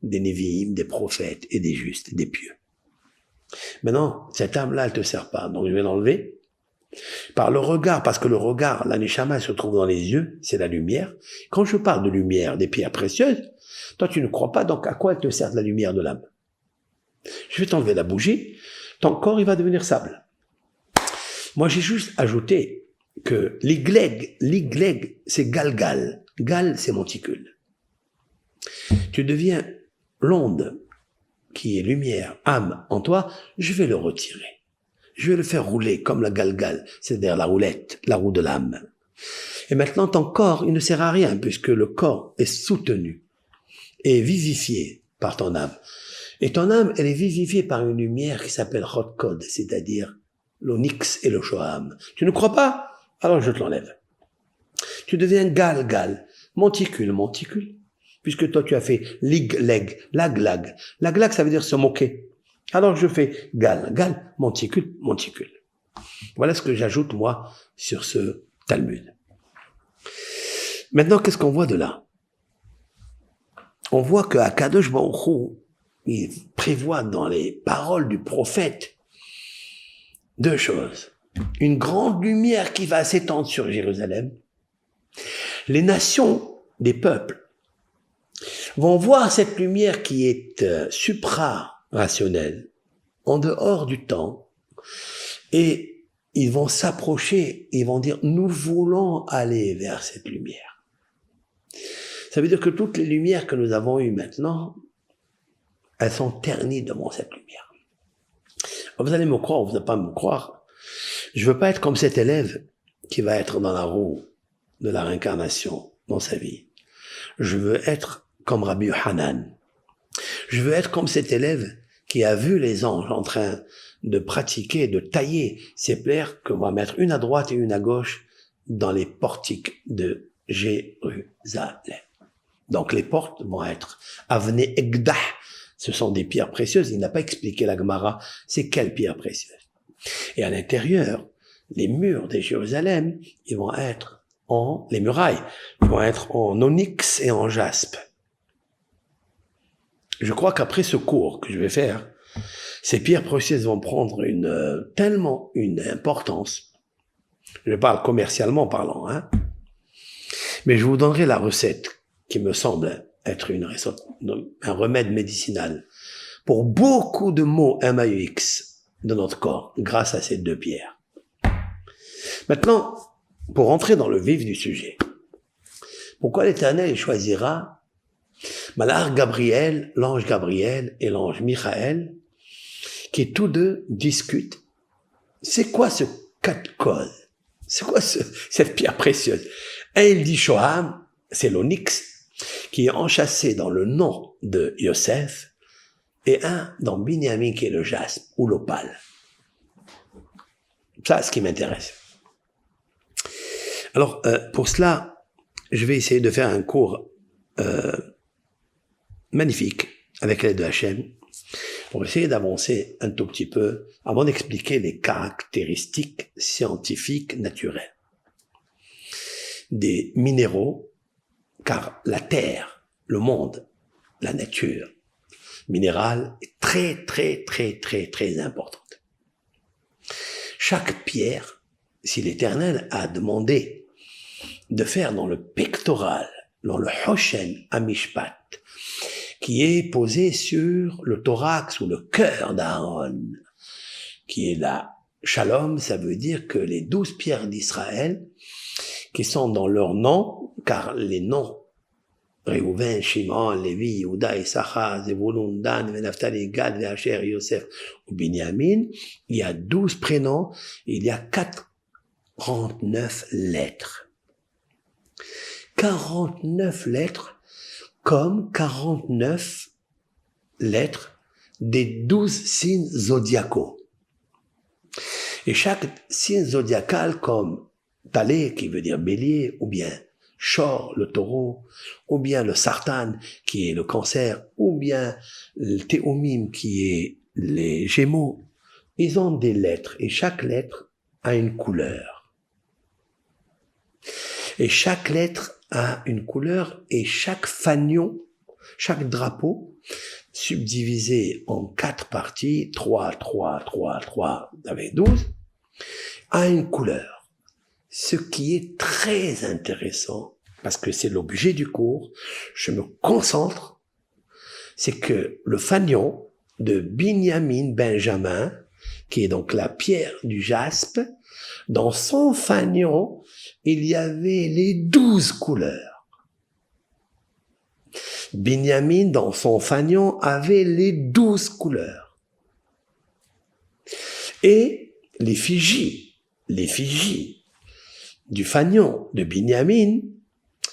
des neviim, des prophètes et des justes, des pieux. Maintenant, cette âme-là, elle te sert pas, donc je vais l'enlever par le regard, parce que le regard, la neshama, elle se trouve dans les yeux, c'est la lumière. Quand je parle de lumière, des pierres précieuses, toi tu ne crois pas, donc à quoi elle te sert la lumière de l'âme? Je vais t'enlever la bougie, ton corps il va devenir sable. Moi j'ai juste ajouté que l'igleg, c'est galgal. Gal, c'est monticule. Tu deviens l'onde qui est lumière, âme en toi, je vais le retirer. Je vais le faire rouler comme la galgal, c'est-à-dire la roulette, la roue de l'âme. Et maintenant, ton corps, il ne sert à rien puisque le corps est soutenu et vivifié par ton âme. Et ton âme, elle est vivifiée par une lumière qui s'appelle Rotkod, c'est-à-dire l'onyx et le shoham. Tu ne crois pas? Alors je te l'enlève. Tu deviens gal, monticule, puisque toi tu as fait lig, lag. Lag, ça veut dire se moquer. Alors je fais gal, monticule. Voilà ce que j'ajoute moi sur ce Talmud. Maintenant, qu'est-ce qu'on voit de là? On voit que Akadosh Baruch Hu, il prévoit dans les paroles du prophète deux choses. Une grande lumière qui va s'étendre sur Jérusalem. Les nations des peuples vont voir cette lumière qui est supra-rationnelle, en dehors du temps, et ils vont s'approcher, ils vont dire, nous voulons aller vers cette lumière. Ça veut dire que toutes les lumières que nous avons eues maintenant, elles sont ternies devant cette lumière. Vous allez me croire, vous n'allez pas me croire. Je veux pas être comme cet élève qui va être dans la roue de la réincarnation dans sa vie. Je veux être comme Rabbi Yochanan. Je veux être comme cet élève qui a vu les anges en train de pratiquer, de tailler ces pierres qu'on va mettre une à droite et une à gauche dans les portiques de Jérusalem. Donc les portes vont être Avne Egdah, ce sont des pierres précieuses. Il n'a pas expliqué la Gemara, c'est quelles pierres précieuses. Et à l'intérieur, les murs de Jérusalem, ils vont être les murailles, ils vont être en onyx et en jaspe. Je crois qu'après ce cours que je vais faire, ces pierres précieuses vont prendre tellement une importance. Je parle commercialement parlant, hein. Mais je vous donnerai la recette qui me semble être un remède médicinal pour beaucoup de maux MAUX de notre corps grâce à ces deux pierres. Maintenant, pour entrer dans le vif du sujet, pourquoi l'Éternel choisira l'ange Gabriel et l'ange Michaël, qui tous deux discutent. C'est quoi ce katkol? C'est quoi cette pierre précieuse? Un, il dit Shoham, c'est l'onyx, qui est enchâssé dans le nom de Yosef, et un dans Binyamin, qui est le jaspe ou l'opale. Ça, c'est ce qui m'intéresse. Alors, pour cela, je vais essayer de faire un cours magnifique avec l'aide de Hachem pour essayer d'avancer un tout petit peu avant d'expliquer les caractéristiques scientifiques naturelles des minéraux, car la terre, le monde, la nature minérale est très importante. Chaque pierre, si l'Éternel a demandé de faire dans le pectoral, dans le Hoshen Amishpat, qui est posé sur le thorax ou le cœur d'Aaron, qui est là. Shalom, ça veut dire que les 12 pierres d'Israël, qui sont dans leur nom, car les noms, Réhouven, Shimon, Lévi, Yehuda, Issachar, Zebulun, Dan, Naphtali, Gad, Asher, Yosef ou Binyamin, il y a 12 prénoms, il y a 49 lettres. 49 lettres comme 49 lettres des 12 signes zodiacaux. Et chaque signe zodiacal comme Talé, qui veut dire bélier, ou bien Shor, le taureau, ou bien le Sartan, qui est le cancer, ou bien le Théomim, qui est les gémeaux, ils ont des lettres, et chaque lettre a une couleur. Et chaque lettre a une couleur, et chaque fanion, chaque drapeau, subdivisé en 4 parties, 3, avec 12, a une couleur. Ce qui est très intéressant, parce que c'est l'objet du cours, je me concentre, c'est que le fanion de Binyamin Benjamin, qui est donc la pierre du jaspe, dans son fanion, il y avait les 12 couleurs. Binyamin, dans son fanion, avait les 12 couleurs. Et l'effigie du fanion de Binyamin,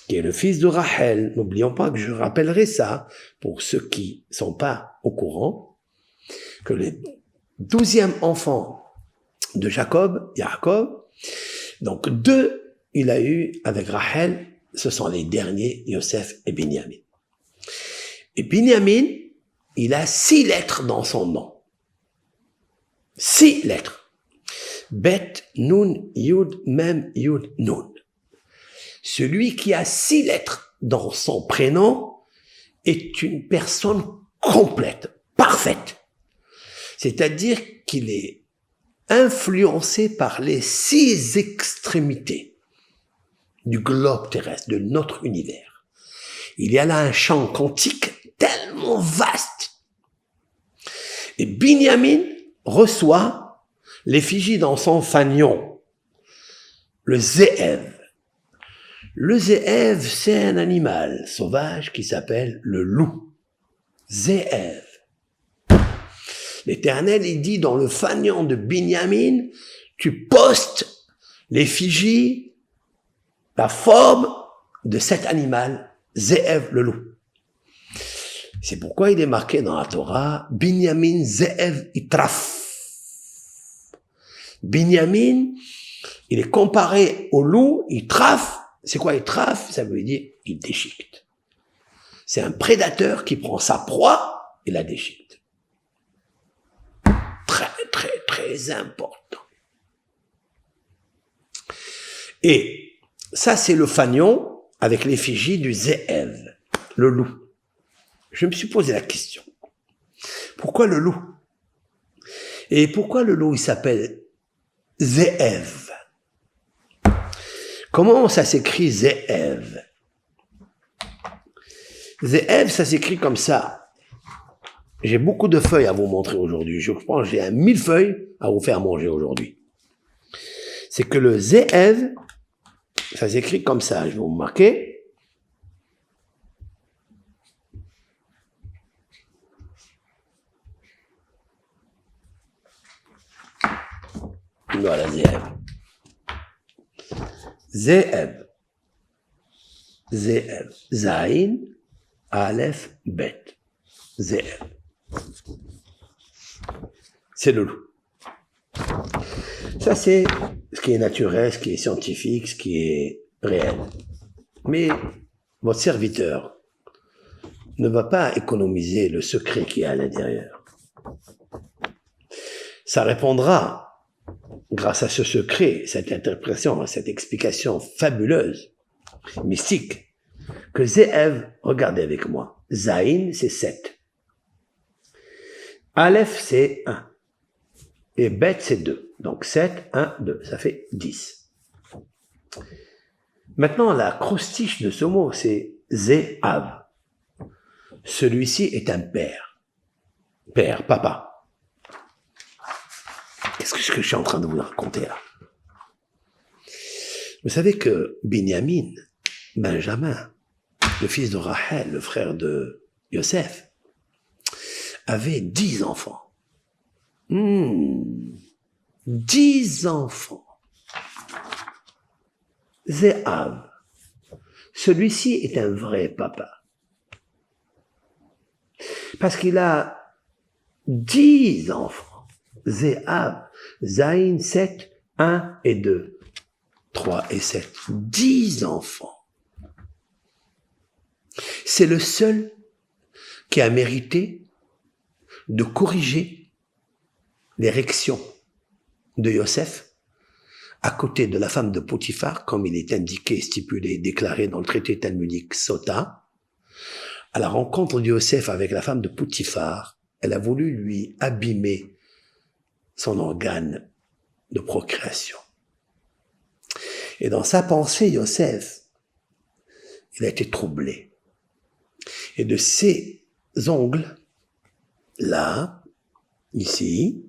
qui est le fils de Rachel, n'oublions pas que je rappellerai ça pour ceux qui sont pas au courant, que le 12e enfant de Jacob, donc 2, il a eu avec Rachel, ce sont les derniers, Yosef et Binyamin. Et Binyamin, il a 6 lettres dans son nom. 6 lettres. Bet, Nun, Yud, Mem, Yud, Nun. Celui qui a 6 lettres dans son prénom est une personne complète, parfaite. C'est-à-dire qu'il est influencé par les 6 extrémités du globe terrestre, de notre univers. Il y a là un champ quantique tellement vaste. Et Binyamin reçoit l'effigie dans son fanion, le Ze'ev. Le Ze'ev, c'est un animal sauvage qui s'appelle le loup. Ze'ev. L'Éternel, il dit dans le fanion de Binyamin, tu postes l'effigie, la forme de cet animal, Ze'ev, le loup. C'est pourquoi il est marqué dans la Torah, Binyamin Ze'ev Itraf. Binyamin, il est comparé au loup, il traffe. C'est quoi il traffe? Ça veut dire il déchiquette. C'est un prédateur qui prend sa proie et la déchiquette. Très important. Et ça, c'est le fanion avec l'effigie du Ze'ev, le loup. Je me suis posé la question. Pourquoi le loup? Et pourquoi le loup, il s'appelle Ze'ev? Comment ça s'écrit Ze'ev? Ze'ev, ça s'écrit comme ça. J'ai beaucoup de feuilles à vous montrer aujourd'hui. Je pense que j'ai 1000 feuilles à vous faire manger aujourd'hui. C'est que le Ze'ev, ça s'écrit comme ça. Je vais vous marquer. Voilà, Ze'ev. Ze'ev. Ze'ev. Zayin, Aleph, Bet. Ze'ev. C'est le loup. Ça, c'est ce qui est naturel, ce qui est scientifique, ce qui est réel. Mais votre serviteur ne va pas économiser le secret qui est à l'intérieur. Ça répondra grâce à ce secret, cette interprétation, cette explication fabuleuse, mystique, que Ze'ev, regardez avec moi, Zayin, c'est 7. Aleph, c'est 1. Et Bet, c'est 2. Donc 7, 1, 2. Ça fait 10. Maintenant, la crostiche de ce mot, c'est Ze'av. Celui-ci est un père. Père, papa. Qu'est-ce que je suis en train de vous raconter là? Vous savez que Binyamin, Benjamin, le fils de Rachel, le frère de Yosef, avait 10 enfants. 10 enfants. Ze'av. celui-ci est un vrai papa. Parce qu'il a 10 enfants. Zéab, Zayn, 7, 1 et 2, 3 et 7. 10 enfants. C'est le seul qui a mérité de corriger l'érection de Yosef à côté de la femme de Potiphar, comme il est indiqué, stipulé, déclaré dans le traité talmudique Sota. À la rencontre de Yosef avec la femme de Potiphar, elle a voulu lui abîmer son organe de procréation. Et dans sa pensée, Yosef, il a été troublé. Et de ses ongles, là, ici,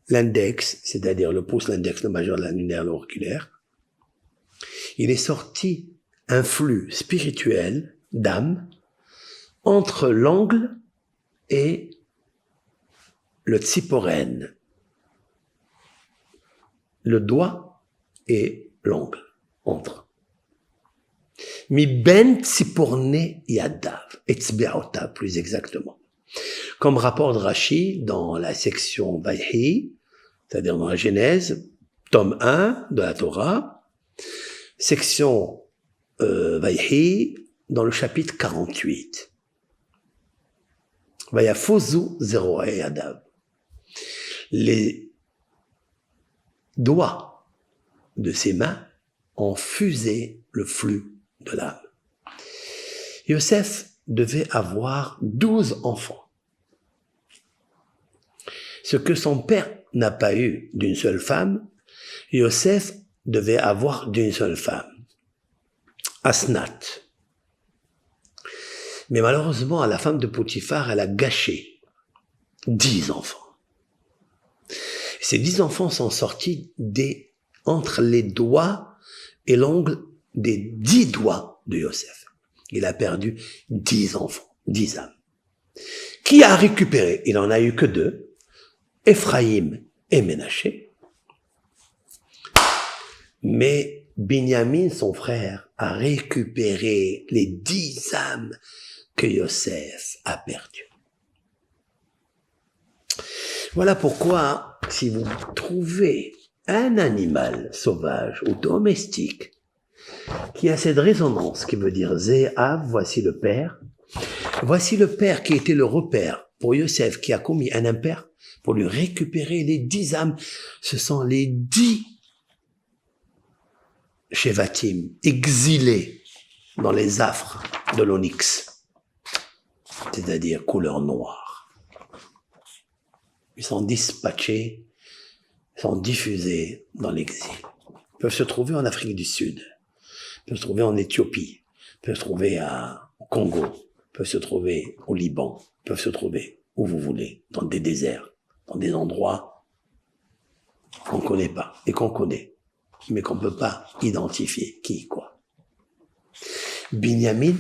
l'index, c'est-à-dire le pouce, l'index, le majeur, l'annulaire, l'auriculaire, il est sorti un flux spirituel d'âme entre l'angle et le tziporène, le doigt et l'ongle, entre. Mi ben tziporne yadav, etzbeaotav plus exactement. Comme rapporte Rashi dans la section Vayhi, c'est-à-dire dans la Genèse, tome 1 de la Torah, section Vayhi, dans le chapitre 48. Vayafozu zero yadav. Les doigts de ses mains ont fusé le flux de l'âme. Yosef devait avoir 12 enfants. Ce que son père n'a pas eu d'une seule femme, Yosef devait avoir d'une seule femme, Asnat. Mais malheureusement, la femme de Potiphar, elle a gâché 10 enfants. Ces 10 enfants sont sortis entre les doigts et l'ongle des 10 doigts de Yosef. Il a perdu 10 enfants, 10 âmes. Qui a récupéré? Il en a eu que 2, Ephraïm et Ménaché. Mais Binyamin, son frère, a récupéré les 10 âmes que Yosef a perdues. Voilà pourquoi, si vous trouvez un animal sauvage ou domestique qui a cette résonance, qui veut dire Zéav, voici le père qui était le repère pour Yosef, qui a commis un impair, pour lui récupérer les 10 âmes. Ce sont les 10 Shevatim, exilés dans les affres de l'onyx, c'est-à-dire couleur noire. Ils sont dispatchés, ils sont diffusés dans l'exil. Ils peuvent se trouver en Afrique du Sud, ils peuvent se trouver en Éthiopie, ils peuvent se trouver au Congo, ils peuvent se trouver au Liban, ils peuvent se trouver où vous voulez, dans des déserts, dans des endroits qu'on ne connaît pas et qu'on connaît, mais qu'on ne peut pas identifier qui, quoi. Binyamin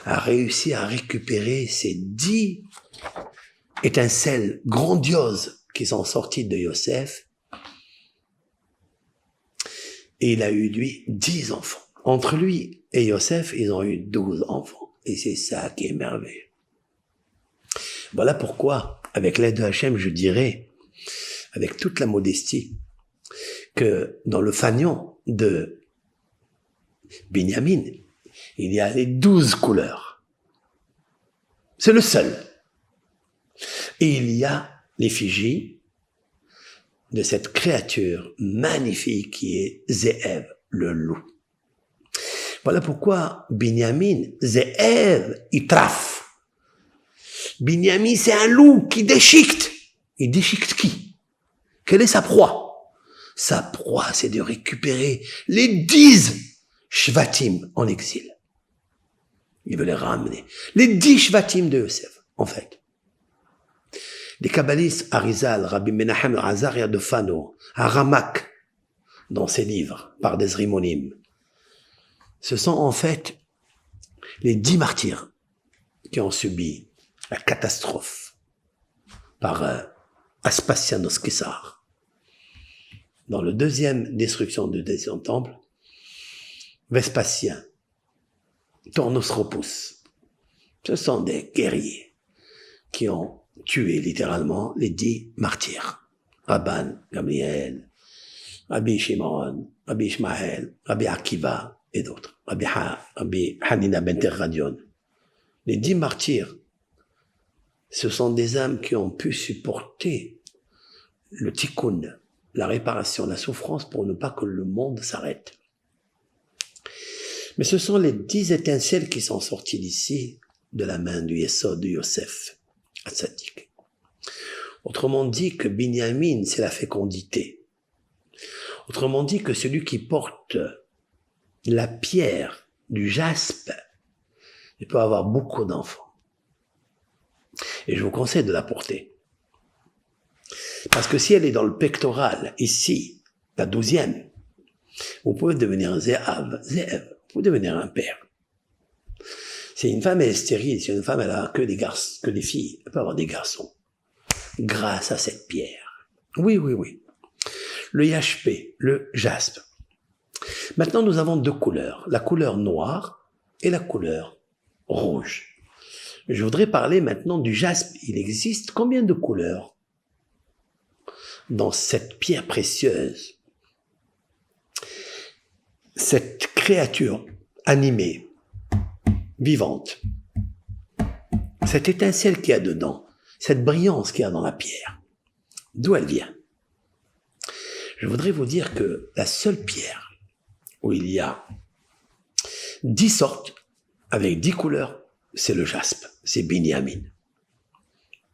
a réussi à récupérer ces 10 étincelles grandioses qui sont sorties de Yosef, et il a eu, lui, 10 enfants. Entre lui et Yosef, ils ont eu 12 enfants. Et c'est ça qui est merveilleux. Voilà pourquoi, avec l'aide de Hachem, je dirais, avec toute la modestie, que dans le fanion de Binyamin, il y a les 12 couleurs. C'est le seul. Et il y a l'effigie de cette créature magnifique qui est Zéev, le loup. Voilà pourquoi Binyamin, Zéev, il traffe. Binyamin, c'est un loup qui déchiquette. Il déchiquette qui? Quelle est sa proie? Sa proie, c'est de récupérer les 10 Shvatim en exil. Il veut les ramener. Les 10 Shvatim de Yosef, en fait. Les kabbalistes Arizal, Rabbi Menachem Azaria de Fano, Aramak, dans ses livres, par des rimonim, ce sont en fait les 10 martyrs qui ont subi la catastrophe par Aspasianos Kessar. Dans le deuxième destruction du deuxième temple, Vespasien, Tornosropos. Ce sont des guerriers qui ont tué littéralement les 10 martyrs. Rabban, Gamliel, Rabbi Shimon, Rabbi Ishmael, Rabbi Akiva et d'autres. Rabbi Hanina ben Terradion. Les 10 martyrs, ce sont des âmes qui ont pu supporter le tikkun, la réparation, la souffrance pour ne pas que le monde s'arrête. Mais ce sont les 10 étincelles qui sont sorties d'ici de la main du Yesod, de Yosef, Hatzadik. Autrement dit que Binyamin, c'est la fécondité. Autrement dit que celui qui porte la pierre du jaspe, il peut avoir beaucoup d'enfants. Et je vous conseille de la porter. Parce que si elle est dans le pectoral, ici, la 12e, vous pouvez devenir un Ze'ev, vous pouvez devenir un père. Si une femme est stérile, si une femme elle a que des garçons, que des filles, elle peut avoir des garçons. Grâce à cette pierre. Oui. Le yashpé, le jaspe. Maintenant, nous avons 2 couleurs. La couleur noire et la couleur rouge. Je voudrais parler maintenant du jaspe. Il existe combien de couleurs dans cette pierre précieuse? Cette créature animée, vivante, cette étincelle qu'il y a dedans, cette brillance qu'il y a dans la pierre, d'où elle vient? Je voudrais vous dire que la seule pierre où il y a 10 sortes, avec 10 couleurs, c'est le jaspe, c'est Binyamin.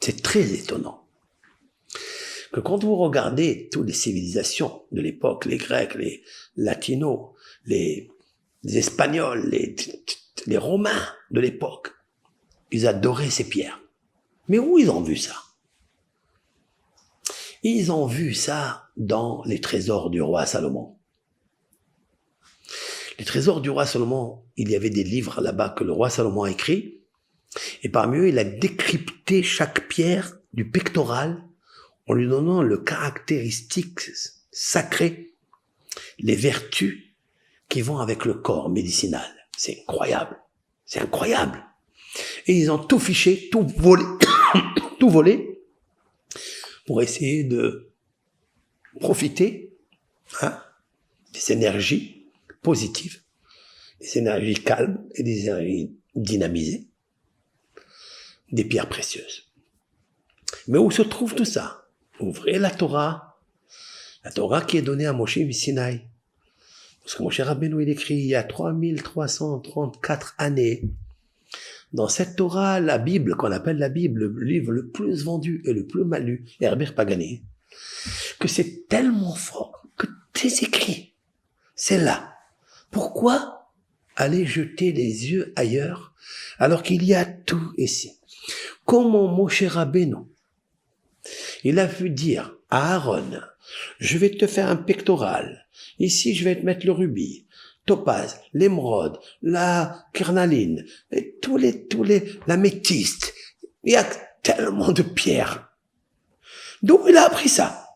C'est très étonnant que quand vous regardez toutes les civilisations de l'époque, les Grecs, les Latinos, les Espagnols, les Romains de l'époque, ils adoraient ces pierres. Mais où ils ont vu ça? Ils ont vu ça dans les trésors du roi Salomon. Les trésors du roi Salomon, il y avait des livres là-bas que le roi Salomon a écrits, et parmi eux, il a décrypté chaque pierre du pectoral en lui donnant le caractéristique sacré, les vertus qui vont avec le corps médicinal. C'est incroyable. C'est incroyable. Et ils ont tout fiché, tout volé, tout volé, pour essayer de profiter des énergies positives, des énergies calmes et des énergies dynamisées, des pierres précieuses. Mais où se trouve tout ça? Ouvrez la Torah qui est donnée à Moshe Sinaï. Parce que Moshe Rabbeinu, il écrit il y a 3334 années, dans cette Torah, la Bible, qu'on appelle la Bible, le livre le plus vendu et le plus mal lu, Herbert Pagani, que c'est tellement fort que tes écrits, c'est là. Pourquoi aller jeter les yeux ailleurs alors qu'il y a tout ici? Comment Moshe Rabbeinu, il a vu dire à Aaron, je vais te faire un pectoral, ici je vais te mettre le rubis, topaz, l'émeraude, la cornaline, et la métiste. Il y a tellement de pierres. D'où il a appris ça?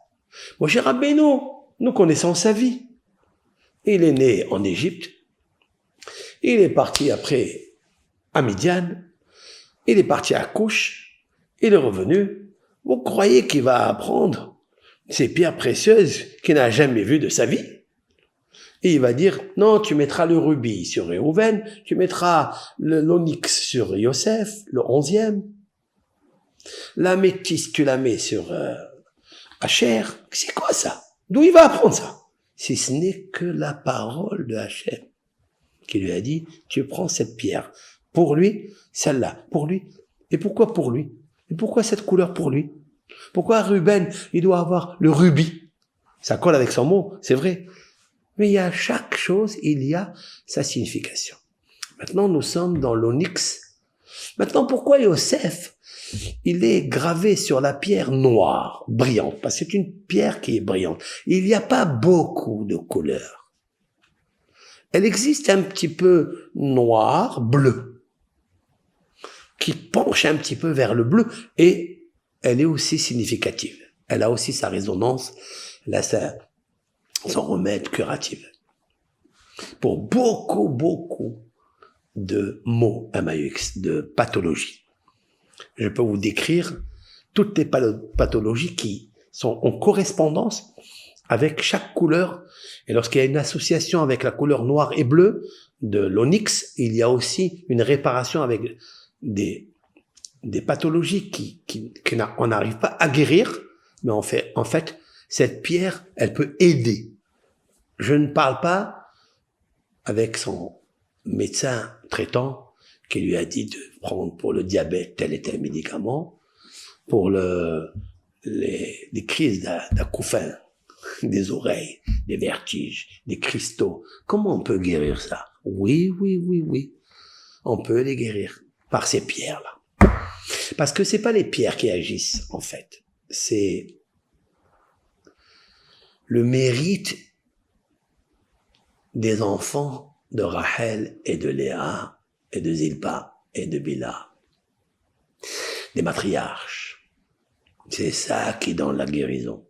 Moshe Rabbeinu, nous connaissons sa vie. Il est né en Égypte. Il est parti après à Midian. Il est parti à Couche. Il est revenu. Vous croyez qu'il va apprendre ces pierres précieuses qu'il n'a jamais vues de sa vie? Et il va dire, non, tu mettras le rubis sur Réhouven, tu mettras l'onyx sur Yosef, le 11e. La métiste, tu la mets sur Hacher. C'est quoi ça? D'où il va apprendre ça? Si ce n'est que la parole de Hachem, qui lui a dit, tu prends cette pierre. Pour lui, celle-là. Pour lui. Et pourquoi pour lui? Et pourquoi cette couleur pour lui? Pourquoi Ruben, il doit avoir le rubis? Ça colle avec son mot, c'est vrai. Mais il y a chaque chose, il y a sa signification. Maintenant, nous sommes dans l'onyx. Maintenant, pourquoi Yosef, il est gravé sur la pierre noire, brillante? Parce que c'est une pierre qui est brillante. Il n'y a pas beaucoup de couleurs. Elle existe un petit peu noire, bleu, qui penche un petit peu vers le bleu, et elle est aussi significative. Elle a aussi sa résonance, elle a son remède curatif. pour beaucoup de maux MAUX, de pathologies. Je peux vous décrire toutes les pathologies qui sont en correspondance avec chaque couleur. Et lorsqu'il y a une association avec la couleur noire et bleue de l'onyx, il y a aussi une réparation avec des pathologies qu'on n'arrive pas à guérir, mais en fait, cette pierre, elle peut aider. Je ne parle pas avec son médecin traitant qui lui a dit de prendre pour le diabète tel et tel médicament, pour les crises d'acouphènes, des oreilles, des vertiges, des cristaux. Comment on peut guérir ça? Oui. On peut les guérir par ces pierres-là. Parce que c'est pas les pierres qui agissent, en fait. C'est le mérite des enfants de Rachel et de Léa et de Zilpa et de Bila, des matriarches. C'est ça qui donne la guérison.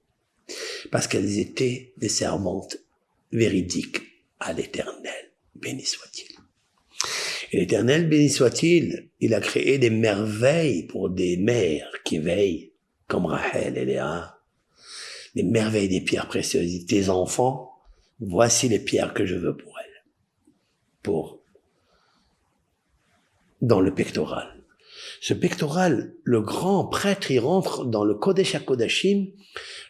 Parce qu'elles étaient des servantes véridiques à l'Éternel, béni soit-il. Et l'Éternel, béni soit-il, il a créé des merveilles pour des mères qui veillent, comme Rachel et Léa, des merveilles des pierres précieuses. Tes enfants, voici les pierres que je veux pour elles. Dans le pectoral. Ce pectoral, le grand prêtre, il rentre dans le Kodesh HaKodashim,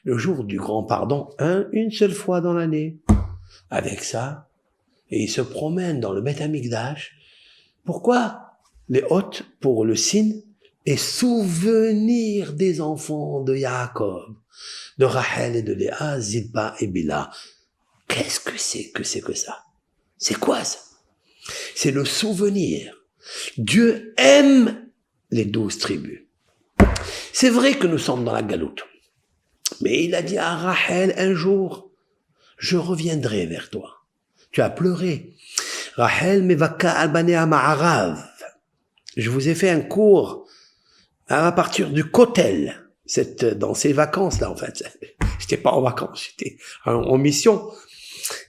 le jour du grand pardon, une seule fois dans l'année. Avec ça, et il se promène dans le Beth Amikdash. Pourquoi? Les hôtes, pour le signe, et souvenir des enfants de Yaakov, de Rachel et de Léa, Zilpa et Bila. Qu'est-ce que c'est que ça? C'est quoi ça? C'est le souvenir. Dieu aime les 12 tribus. C'est vrai que nous sommes dans la galoute. Mais il a dit à Rachel un jour, je reviendrai vers toi. Tu as pleuré. Rachel mevaka albanea ma'arav. Je vous ai fait un cours à partir du Kotel. Dans ces vacances-là, en fait. J'étais pas en vacances, j'étais en mission.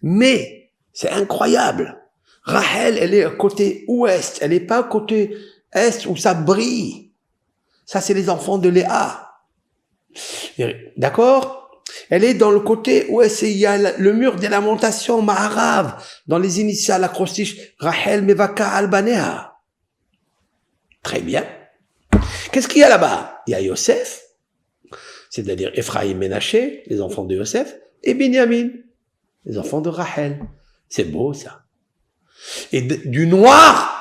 Mais, c'est incroyable. Rachel, elle est côté ouest. Elle n'est pas côté est où ça brille. Ça, c'est les enfants de Léa. D'accord? Elle est dans le côté où il y a le mur des lamentations, Maharav, dans les initiales acrostiches, Rachel Mevaka Albanea. Très bien. Qu'est-ce qu'il y a là-bas? Il y a Yosef, c'est-à-dire Ephraim Ménaché, les enfants de Yosef, et Binyamin, les enfants de Rachel. C'est beau, ça. Et du noir,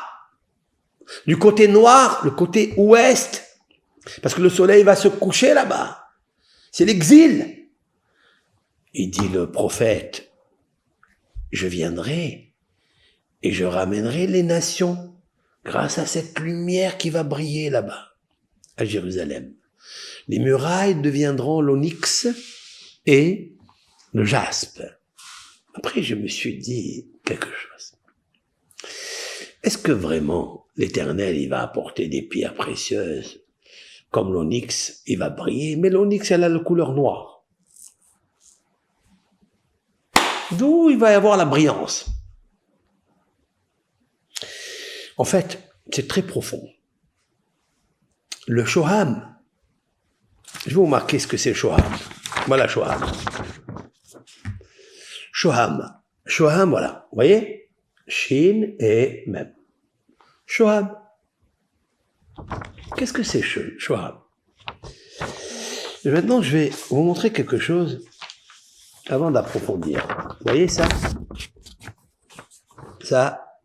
du côté noir, le côté ouest, parce que le soleil va se coucher là-bas. C'est l'exil. Il dit le prophète, je viendrai et je ramènerai les nations grâce à cette lumière qui va briller là-bas, à Jérusalem. Les murailles deviendront l'onyx et le jaspe. Après, je me suis dit quelque chose. Est-ce que vraiment l'Éternel, il va apporter des pierres précieuses comme l'onyx, il va briller, mais l'onyx, elle a la couleur noire. D'où il va y avoir la brillance. En fait, c'est très profond. Le Shoham, je vais vous marquer ce que c'est Shoham. Voilà Shoham. Shoham, voilà. Vous voyez? Shin et Mem. Shoham. Qu'est-ce que c'est Shoham? Et maintenant, je vais vous montrer quelque chose avant d'approfondir. Vous voyez ça? Ça,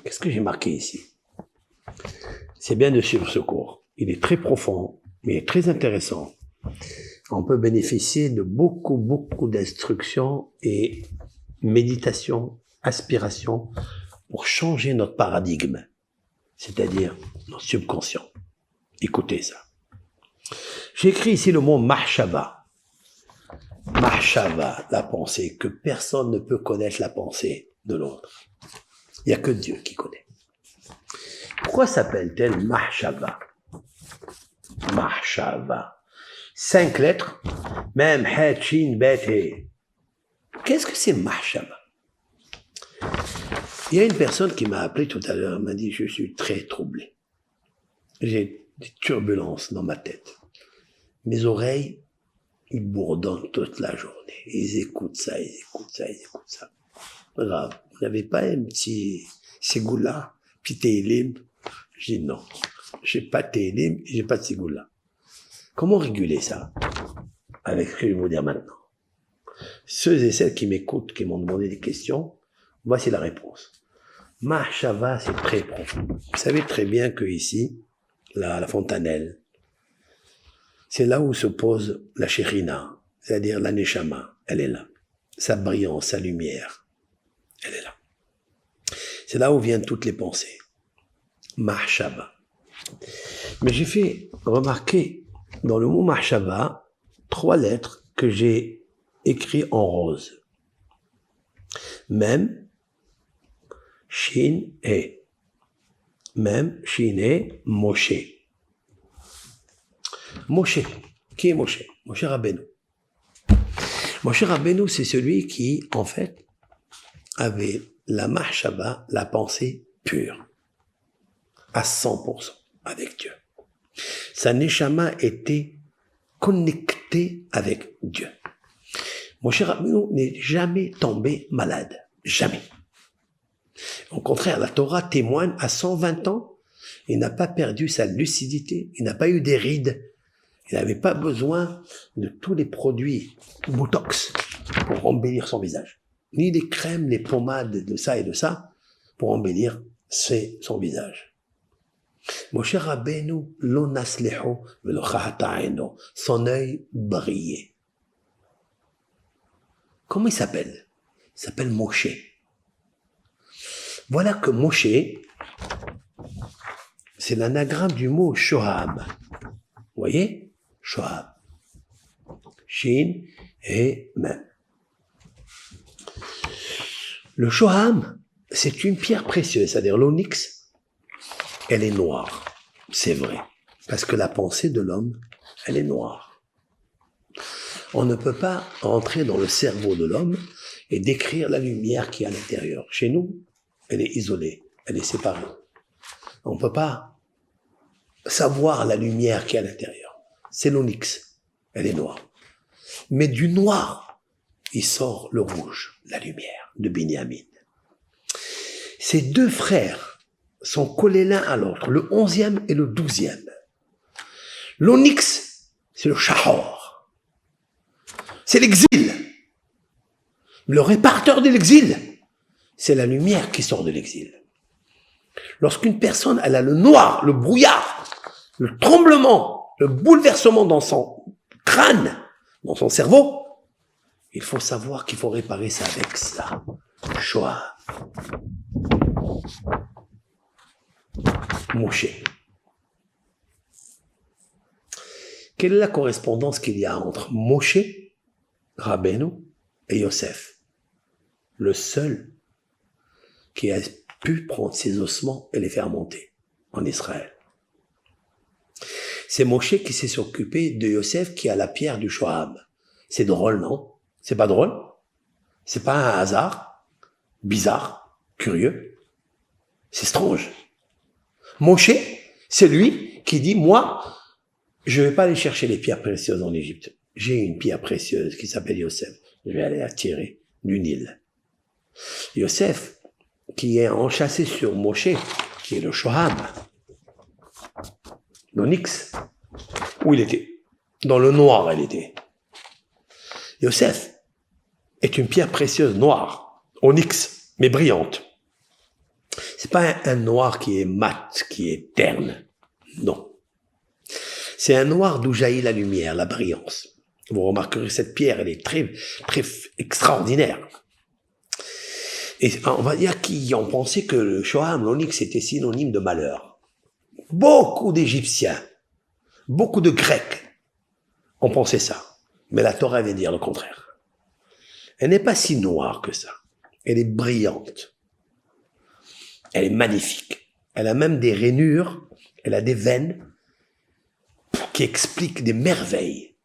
qu'est-ce que j'ai marqué ici? C'est bien de suivre ce cours. Il est très profond, mais très intéressant. On peut bénéficier de beaucoup d'instructions et méditation, aspiration pour changer notre paradigme, c'est-à-dire notre subconscient. Écoutez ça. J'ai écrit ici le mot Mahshava. Mahshava, la pensée, que personne ne peut connaître la pensée de l'autre. Il n'y a que Dieu qui connaît. Pourquoi s'appelle-t-elle Mahshava? Mahshava. 5 lettres, même Het, Shin, Bet, He. Qu'est-ce que c'est Mahshava? Il y a une personne qui m'a appelé tout à l'heure, m'a dit, je suis très troublé. J'ai des turbulences dans ma tête. Mes oreilles, ils bourdonnent toute la journée. Ils écoutent ça, ils écoutent ça, ils écoutent ça. Grave. Vous n'avez pas un petit ségoula, petit télim? J'ai dit non. J'ai pas de télim, j'ai pas de ségoula. Comment réguler ça? Avec ce que je vais vous dire maintenant. Ceux et celles qui m'écoutent, qui m'ont demandé des questions, voici la réponse. Mahshava, c'est très profond. Vous savez très bien que ici, la fontanelle, c'est là où se pose la Shérina, c'est-à-dire la Neshama, elle est là. Sa brillance, sa lumière, elle est là. C'est là où viennent toutes les pensées. Mahshava. Mais j'ai fait remarquer dans le mot Mahshava 3 lettres que j'ai écrites en rose. Même, Shin et. Même, Shin et, Moshe. Moshe. Qui est Moshe? Moshe Rabbeinu. Moshe Rabbeinu, c'est celui qui, en fait, avait la mahshava, la pensée pure, à 100% avec Dieu. Sa neshama était connectée avec Dieu. Moshe Rabbeinu n'est jamais tombé malade. Jamais. Au contraire, la Torah témoigne à 120 ans, il n'a pas perdu sa lucidité, il n'a pas eu des rides, il n'avait pas besoin de tous les produits Botox pour embellir son visage. Ni des crèmes, les pommades de ça et de ça pour embellir son visage. Moshe Rabbeinu lo naslehu velo chahata'enu. Son œil brillait. Comment il s'appelle? Il s'appelle Moshe. Voilà que Moshe, c'est l'anagramme du mot Shoham. Vous voyez? Shoham. Shin et Mem. Le Shoham, c'est une pierre précieuse, c'est-à-dire l'onyx, elle est noire. C'est vrai. Parce que la pensée de l'homme, elle est noire. On ne peut pas entrer dans le cerveau de l'homme et décrire la lumière qui est à l'intérieur. Chez nous, elle est isolée, elle est séparée. On ne peut pas savoir la lumière qui est à l'intérieur. C'est l'onyx, elle est noire. Mais du noir, il sort le rouge, la lumière de Binyamin. Ces 2 frères sont collés l'un à l'autre, le 11e et le 12e. L'onyx, c'est le shahor. C'est l'exil. Le réparteur de l'exil, c'est la lumière qui sort de l'exil. Lorsqu'une personne, elle a le noir, le brouillard, le tremblement, le bouleversement dans son crâne, dans son cerveau, il faut savoir qu'il faut réparer ça avec ça. Shoah. Moshe. Quelle est la correspondance qu'il y a entre Moshe, Rabbeinu et Yosef? Le seul qui a pu prendre ses ossements et les faire monter en Israël. C'est Moshe qui s'est occupé de Yosef qui a la pierre du Shoham. C'est drôle, non? C'est pas drôle? C'est pas un hasard? Bizarre? Curieux? C'est strange. Moshe, c'est lui qui dit, moi, je vais pas aller chercher les pierres précieuses en Égypte. J'ai une pierre précieuse qui s'appelle Yosef. Je vais aller la tirer du Nil. Yosef, qui est enchâssé sur Moshe, qui est le Shoham, l'onyx, où il était? Dans le noir, elle était. Yosef est une pierre précieuse noire, onyx, mais brillante. C'est pas un noir qui est mat, qui est terne. Non. C'est un noir d'où jaillit la lumière, la brillance. Vous remarquerez cette pierre, elle est très, très extraordinaire. Et on va dire qu'ils ont pensé que le Shoham, l'onyx, était synonyme de malheur. Beaucoup d'Égyptiens, beaucoup de Grecs ont pensé ça. Mais la Torah vient dire le contraire. Elle n'est pas si noire que ça. Elle est brillante. Elle est magnifique. Elle a même des rainures, elle a des veines qui expliquent des merveilles.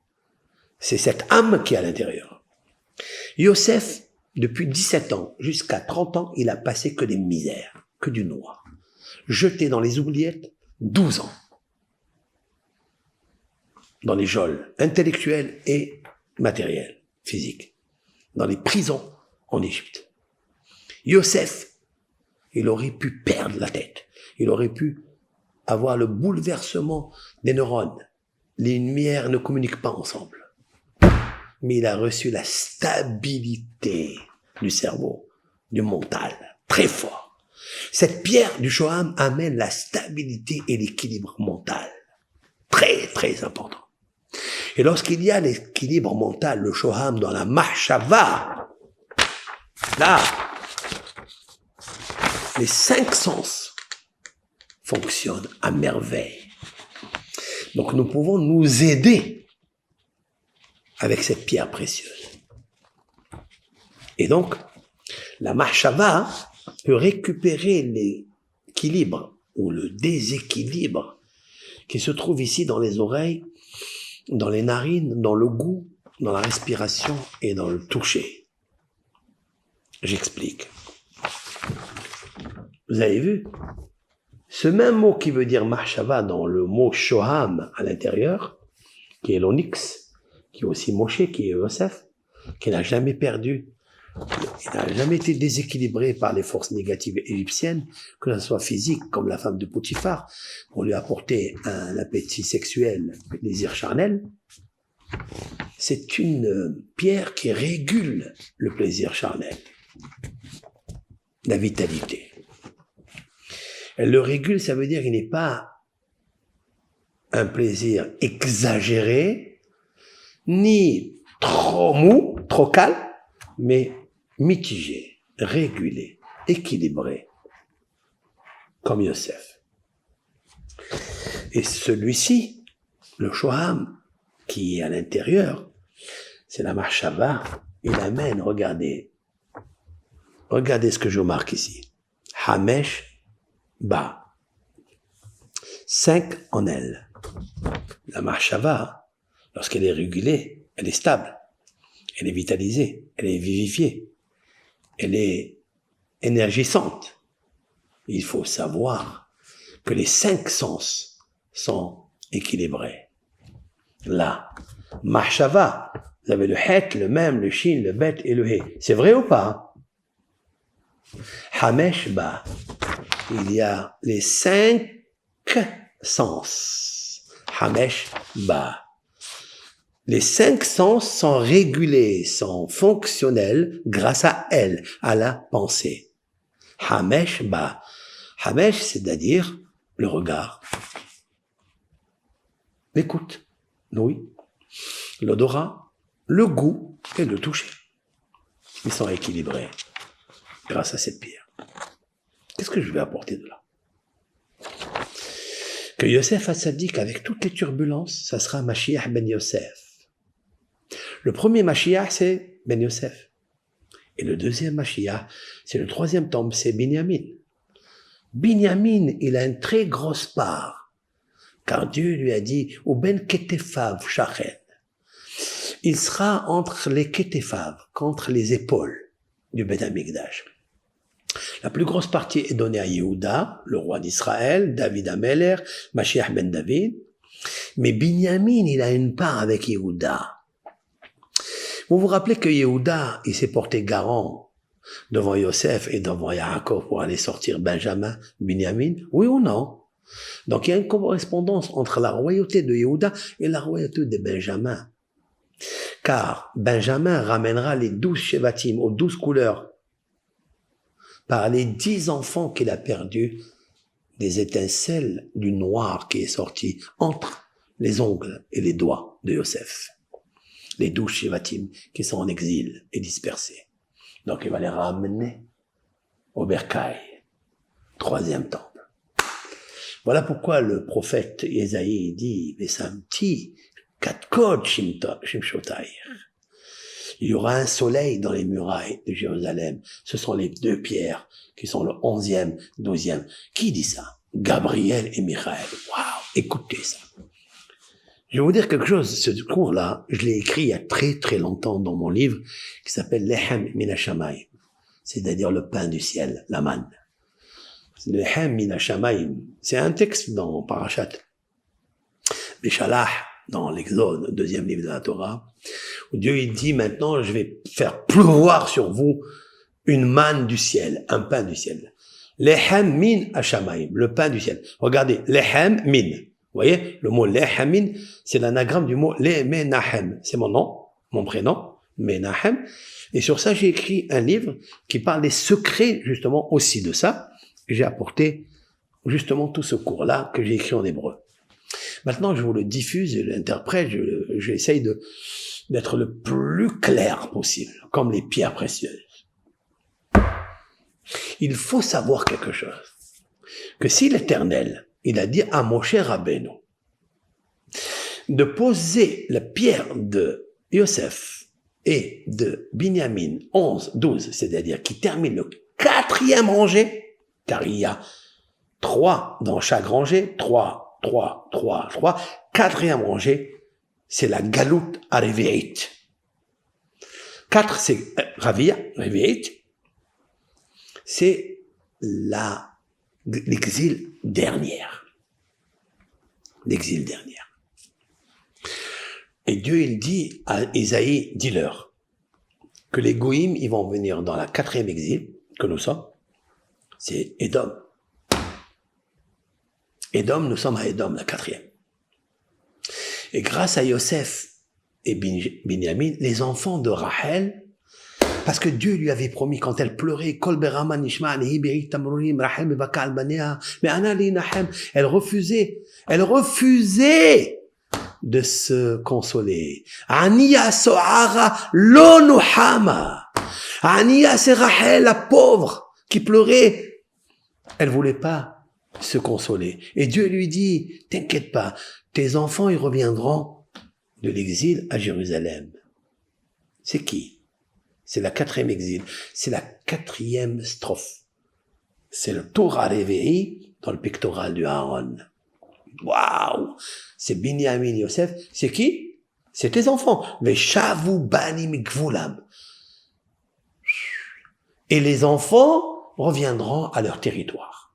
C'est cette âme qui est à l'intérieur. Yosef, depuis 17 ans jusqu'à 30 ans, il a passé que des misères, que du noir. Jeté dans les oubliettes, 12 ans. Dans les geôles intellectuelles et matérielles, physiques. Dans les prisons en Égypte. Yosef, il aurait pu perdre la tête. Il aurait pu avoir le bouleversement des neurones. Les lumières ne communiquent pas ensemble. Mais il a reçu la stabilité du cerveau, du mental, très fort. Cette pierre du Shoham amène la stabilité et l'équilibre mental. Très, très important. Et lorsqu'il y a l'équilibre mental, le Shoham dans la Mahshava, là, les 5 sens fonctionnent à merveille. Donc nous pouvons nous aider avec cette pierre précieuse. Et donc, la Mahshava peut récupérer l'équilibre ou le déséquilibre qui se trouve ici dans les oreilles, dans les narines, dans le goût, dans la respiration et dans le toucher. J'explique. Vous avez vu? Ce même mot qui veut dire Mahshava dans le mot Shoham à l'intérieur, qui est l'onyx, qui est aussi Moshe, qui est Yosef, qui n'a jamais perdu, il n'a jamais été déséquilibré par les forces négatives égyptiennes, que ce soit physique, comme la femme de Potiphar, pour lui apporter un appétit sexuel, un désir charnel. C'est une pierre qui régule le plaisir charnel, la vitalité. Elle le régule, ça veut dire qu'il n'est pas un plaisir exagéré, ni trop mou, trop calme, mais mitigé, régulé, équilibré, comme Yosef. Et celui-ci, le Shoham, qui est à l'intérieur, c'est la Mahshava, il amène, regardez ce que je marque ici. Hamesh Ba. 5 en elle. La Mahshava, lorsqu'elle est régulée, elle est stable, elle est vitalisée, elle est vivifiée, elle est énergisante. Il faut savoir que les 5 sens sont équilibrés. Là, Mahshava, vous avez le het, le mem, le shin, le bet et le he. C'est vrai ou pas? Hamesh Ba. Il y a les 5 sens. Hamesh Ba. Les 5 sens sont régulés, sont fonctionnels grâce à elle, à la pensée. Hamesh Ba. Hamesh, c'est-à-dire le regard, l'écoute, l'ouïe, l'odorat, le goût et le toucher. Ils sont équilibrés grâce à cette pierre. Qu'est-ce que je vais apporter de là? Que Yosef Hatzadik, avec toutes les turbulences, ça sera Mashiach ben Yosef. Le premier Mashiach, c'est ben Yosef. Et le deuxième Mashiach, c'est le 3e tombe, c'est Binyamin. Binyamin, il a une très grosse part, car Dieu lui a dit, ou ben ketefav shachen. Il sera entre les ketefav, contre les épaules du Bet Amikdash. La plus grosse partie est donnée à Yehuda, le roi d'Israël, David Ameler, Mashiach ben David. Mais Binyamin, il a une part avec Yehuda. Vous vous rappelez que Yehuda, il s'est porté garant devant Yosef et devant Yaakov pour aller sortir Benjamin, Binyamin? Oui ou non? Donc il y a une correspondance entre la royauté de Yehuda et la royauté de Benjamin. Car Benjamin ramènera les 12 Shevatim aux 12 couleurs par les 10 enfants qu'il a perdus, des étincelles du noir qui est sorti entre les ongles et les doigts de Yosef. Les 12 Shevatim qui sont en exil et dispersés. Donc il va les ramener au Bercail, 3e temple. Voilà pourquoi le prophète Ésaïe dit « Vesamti katkod shimshotaïr » il y aura un soleil dans les murailles de Jérusalem. Ce sont les 2 pierres qui sont le 11e, 12e. Qui dit ça? Gabriel et Michaël. Waouh, écoutez ça. Je vais vous dire quelque chose. Ce cours-là, je l'ai écrit il y a très très longtemps dans mon livre qui s'appelle Lehem min hashamayim, c'est-à-dire le pain du ciel, la manne. Lehem min hashamayim, c'est un texte dans Parashat Beshalach, dans l'Exode, deuxième livre de la Torah, où Dieu il dit maintenant je vais faire pleuvoir sur vous une manne du ciel, un pain du ciel. Lehem min hashamayim, le pain du ciel. Regardez, lehem min. Vous voyez, le mot lehem min, c'est l'anagramme du mot le Menahem. C'est mon nom, mon prénom, Menahem. Et sur ça, j'ai écrit un livre qui parle des secrets, justement, aussi de ça. J'ai apporté, justement, tout ce cours-là que j'ai écrit en hébreu. Maintenant, je vous le diffuse, je l'interprète, j'essaye d'être le plus clair possible, comme les pierres précieuses. Il faut savoir quelque chose. Que si l'Éternel, il a dit à Moshe Rabbeinu de poser la pierre de Yosef et de Binyamin 11, 12, c'est-à-dire qui termine le 4e rangée, car il y a 3 dans chaque rangée, 3, 4e rangée, c'est la galoute Arevi'it. 4, c'est Revi'it, c'est l'exil dernière. L'exil dernière. Et Dieu, il dit à Isaïe, dis-leur, que les Goïm, ils vont venir dans la 4e exil, que nous sommes, c'est Édom. Édom, nous sommes à Édom, la 4e. Et grâce à Yosef et Binyamin, les enfants de Rachel, parce que Dieu lui avait promis quand elle pleurait, elle refusait de se consoler. Ania so'ara lo nuhama. Ania c'est Rachel, la pauvre, qui pleurait. Elle voulait pas se consoler. Et Dieu lui dit, t'inquiète pas, tes enfants, ils reviendront de l'exil à Jérusalem. C'est qui? C'est la 4e exil. C'est la 4e strophe. C'est le Torah réveillé dans le pectoral du Aaron. Waouh! C'est Binyamin Yosef. C'est qui? C'est tes enfants. Veshavu banim gvulam. Et les enfants reviendront à leur territoire.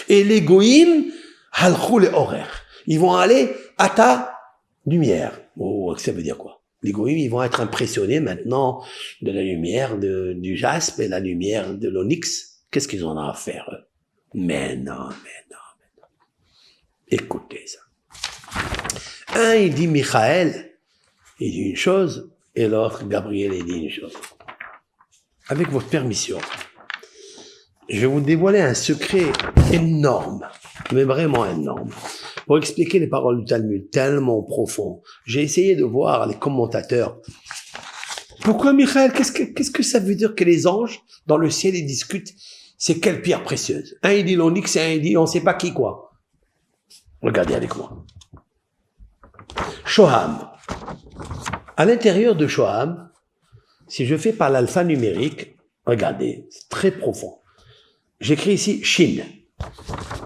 Et les goïm, halchou le horer. Ils vont aller à ta lumière. Oh, ça veut dire quoi? Les goïm, ils vont être impressionnés maintenant de la lumière du jaspe et la lumière de l'onyx. Qu'est-ce qu'ils en ont à faire, eux? Mais non. Écoutez ça. Un, il dit Michael, il dit une chose, et l'autre, Gabriel, il dit une chose. Avec votre permission, je vais vous dévoiler un secret énorme, mais vraiment énorme, pour expliquer les paroles du Talmud, tellement profond. J'ai essayé de voir les commentateurs. Pourquoi, Michael, qu'est-ce que ça veut dire que les anges, dans le ciel, ils discutent, c'est quelle pierre précieuse? Un, il dit l'onyx, et un, il dit on sait pas qui, quoi. Regardez avec moi. Shoham. À l'intérieur de Shoham, si je fais par l'alphanumérique, regardez, c'est très profond. J'écris ici Shin.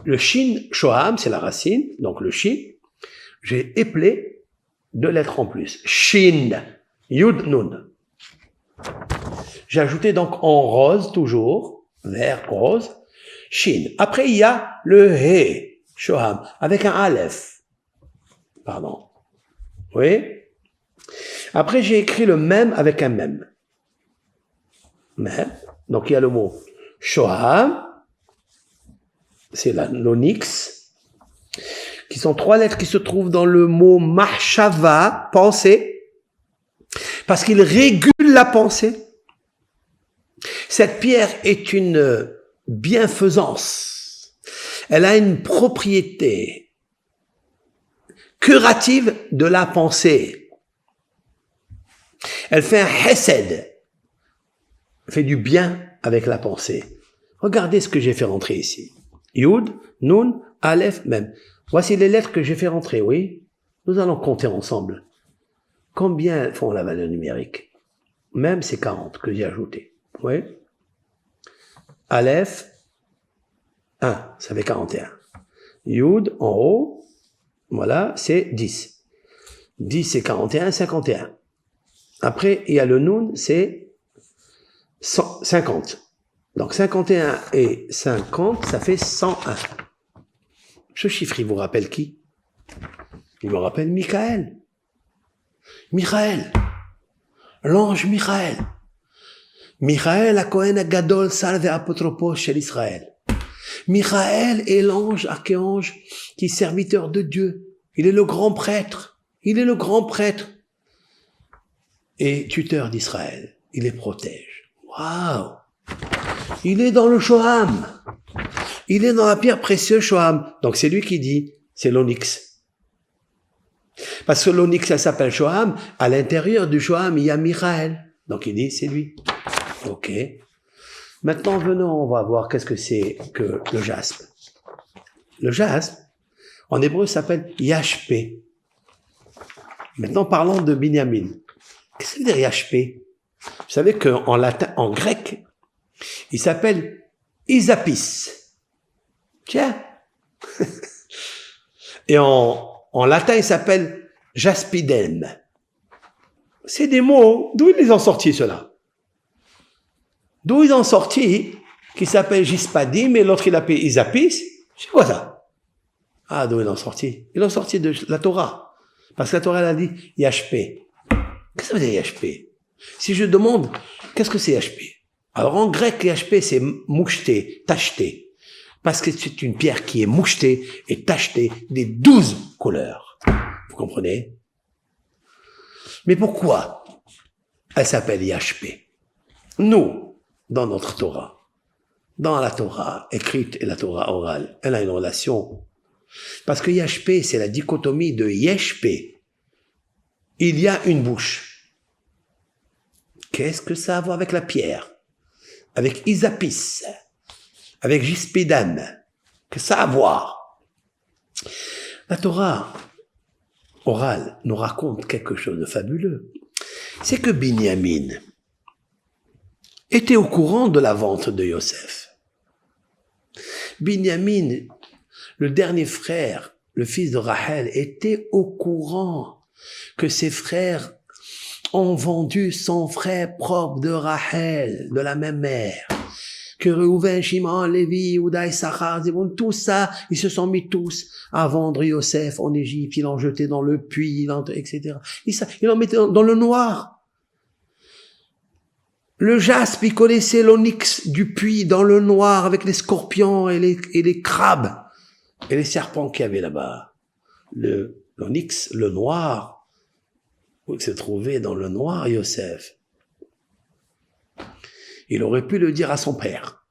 Le Shin, Shoham, c'est la racine, donc le Shin. J'ai éplé 2 lettres en plus. Shin. Yud Nun. J'ai ajouté donc en rose, toujours, vert, rose, Shin. Après, il y a le He. Shoham, avec un Aleph. Pardon. Oui. Après, j'ai écrit le même avec un même. Même. Donc, il y a le mot Shoham. C'est l'onyx. Qui sont 3 lettres qui se trouvent dans le mot Mahshava, pensée. Parce qu'il régule la pensée. Cette pierre est une bienfaisance. Elle a une propriété curative de la pensée. Elle fait un hesed. Elle fait du bien avec la pensée. Regardez ce que j'ai fait rentrer ici. Yud, Nun, Aleph, Mem. Voici les lettres que j'ai fait rentrer, oui. Nous allons compter ensemble. Combien font la valeur numérique? Même c'est 40 que j'ai ajouté. Oui. Aleph, 1, ça fait 41. Yud, en haut, voilà, c'est 10. 10 c'est 41, 51. Après, il y a le Noun, c'est 50. Donc 51 et 50, ça fait 101. Ce chiffre, il vous rappelle qui? Il me rappelle Michael. Michael. L'ange Michael. Michael, Kohen Gadol, Salve Apotropos chez l'Israël. Michael est l'ange, archéange, qui est serviteur de Dieu. Il est le grand prêtre. Il est le grand prêtre. Et tuteur d'Israël. Il les protège. Waouh! Il est dans le Shoham. Il est dans la pierre précieuse Shoham. Donc c'est lui qui dit, c'est l'onyx. Parce que l'onyx, ça s'appelle Shoham. À l'intérieur du Shoham, il y a Michael. Donc il dit, c'est lui. Ok. Maintenant, venons, on va voir qu'est-ce que c'est que le jaspe. Le jaspe, en hébreu, s'appelle Yashpé. Maintenant, parlons de Binyamin. Qu'est-ce que ça veut dire Yashpé? Vous savez qu'en latin, en grec, il s'appelle Isapis. Tiens. Et en latin, il s'appelle Jaspidem. C'est des mots, d'où ils les ont sortis, ceux-là? D'où ils ont sorti, qui s'appelle Gispadim, et l'autre il appelle Isapis. C'est quoi ça? Ah, d'où ils l'ont sorti? Ils l'ont sorti de la Torah. Parce que la Torah, elle a dit Yashpé. Qu'est-ce que ça veut dire Yashpé? Si je demande, qu'est-ce que c'est Yashpé? Alors en grec, Yashpé, c'est moucheté, tacheté. Parce que c'est une pierre qui est mouchetée et tachetée des 12 couleurs. Vous comprenez? Mais pourquoi elle s'appelle Yashpé? Nous, dans notre Torah, dans la Torah écrite et la Torah orale, elle a une relation. Parce que Yashpé, c'est la dichotomie de Yeshpé. Il y a une bouche. Qu'est-ce que ça a à voir avec la pierre? Avec Isapis? Avec Gispidam? Que ça a à voir? La Torah orale nous raconte quelque chose de fabuleux. C'est que Binyamin était au courant de la vente de Yosef. Binyamin, le dernier frère, le fils de Rachel, était au courant que ses frères ont vendu son frère propre de Rachel, de la même mère. Que Reuven, Shimon, Lévi, Yehuda, Issachar, Zébon, tout ça, ils se sont mis tous à vendre Yosef en Égypte, ils l'ont jeté dans le puits, etc. Ils l'ont mis dans le noir. Le jaspe, il connaissait l'onyx du puits dans le noir avec les scorpions et les crabes et les serpents qu'il y avait là-bas. L'onyx, le noir, où il se trouvait dans le noir, Yosef. Il aurait pu le dire à son père.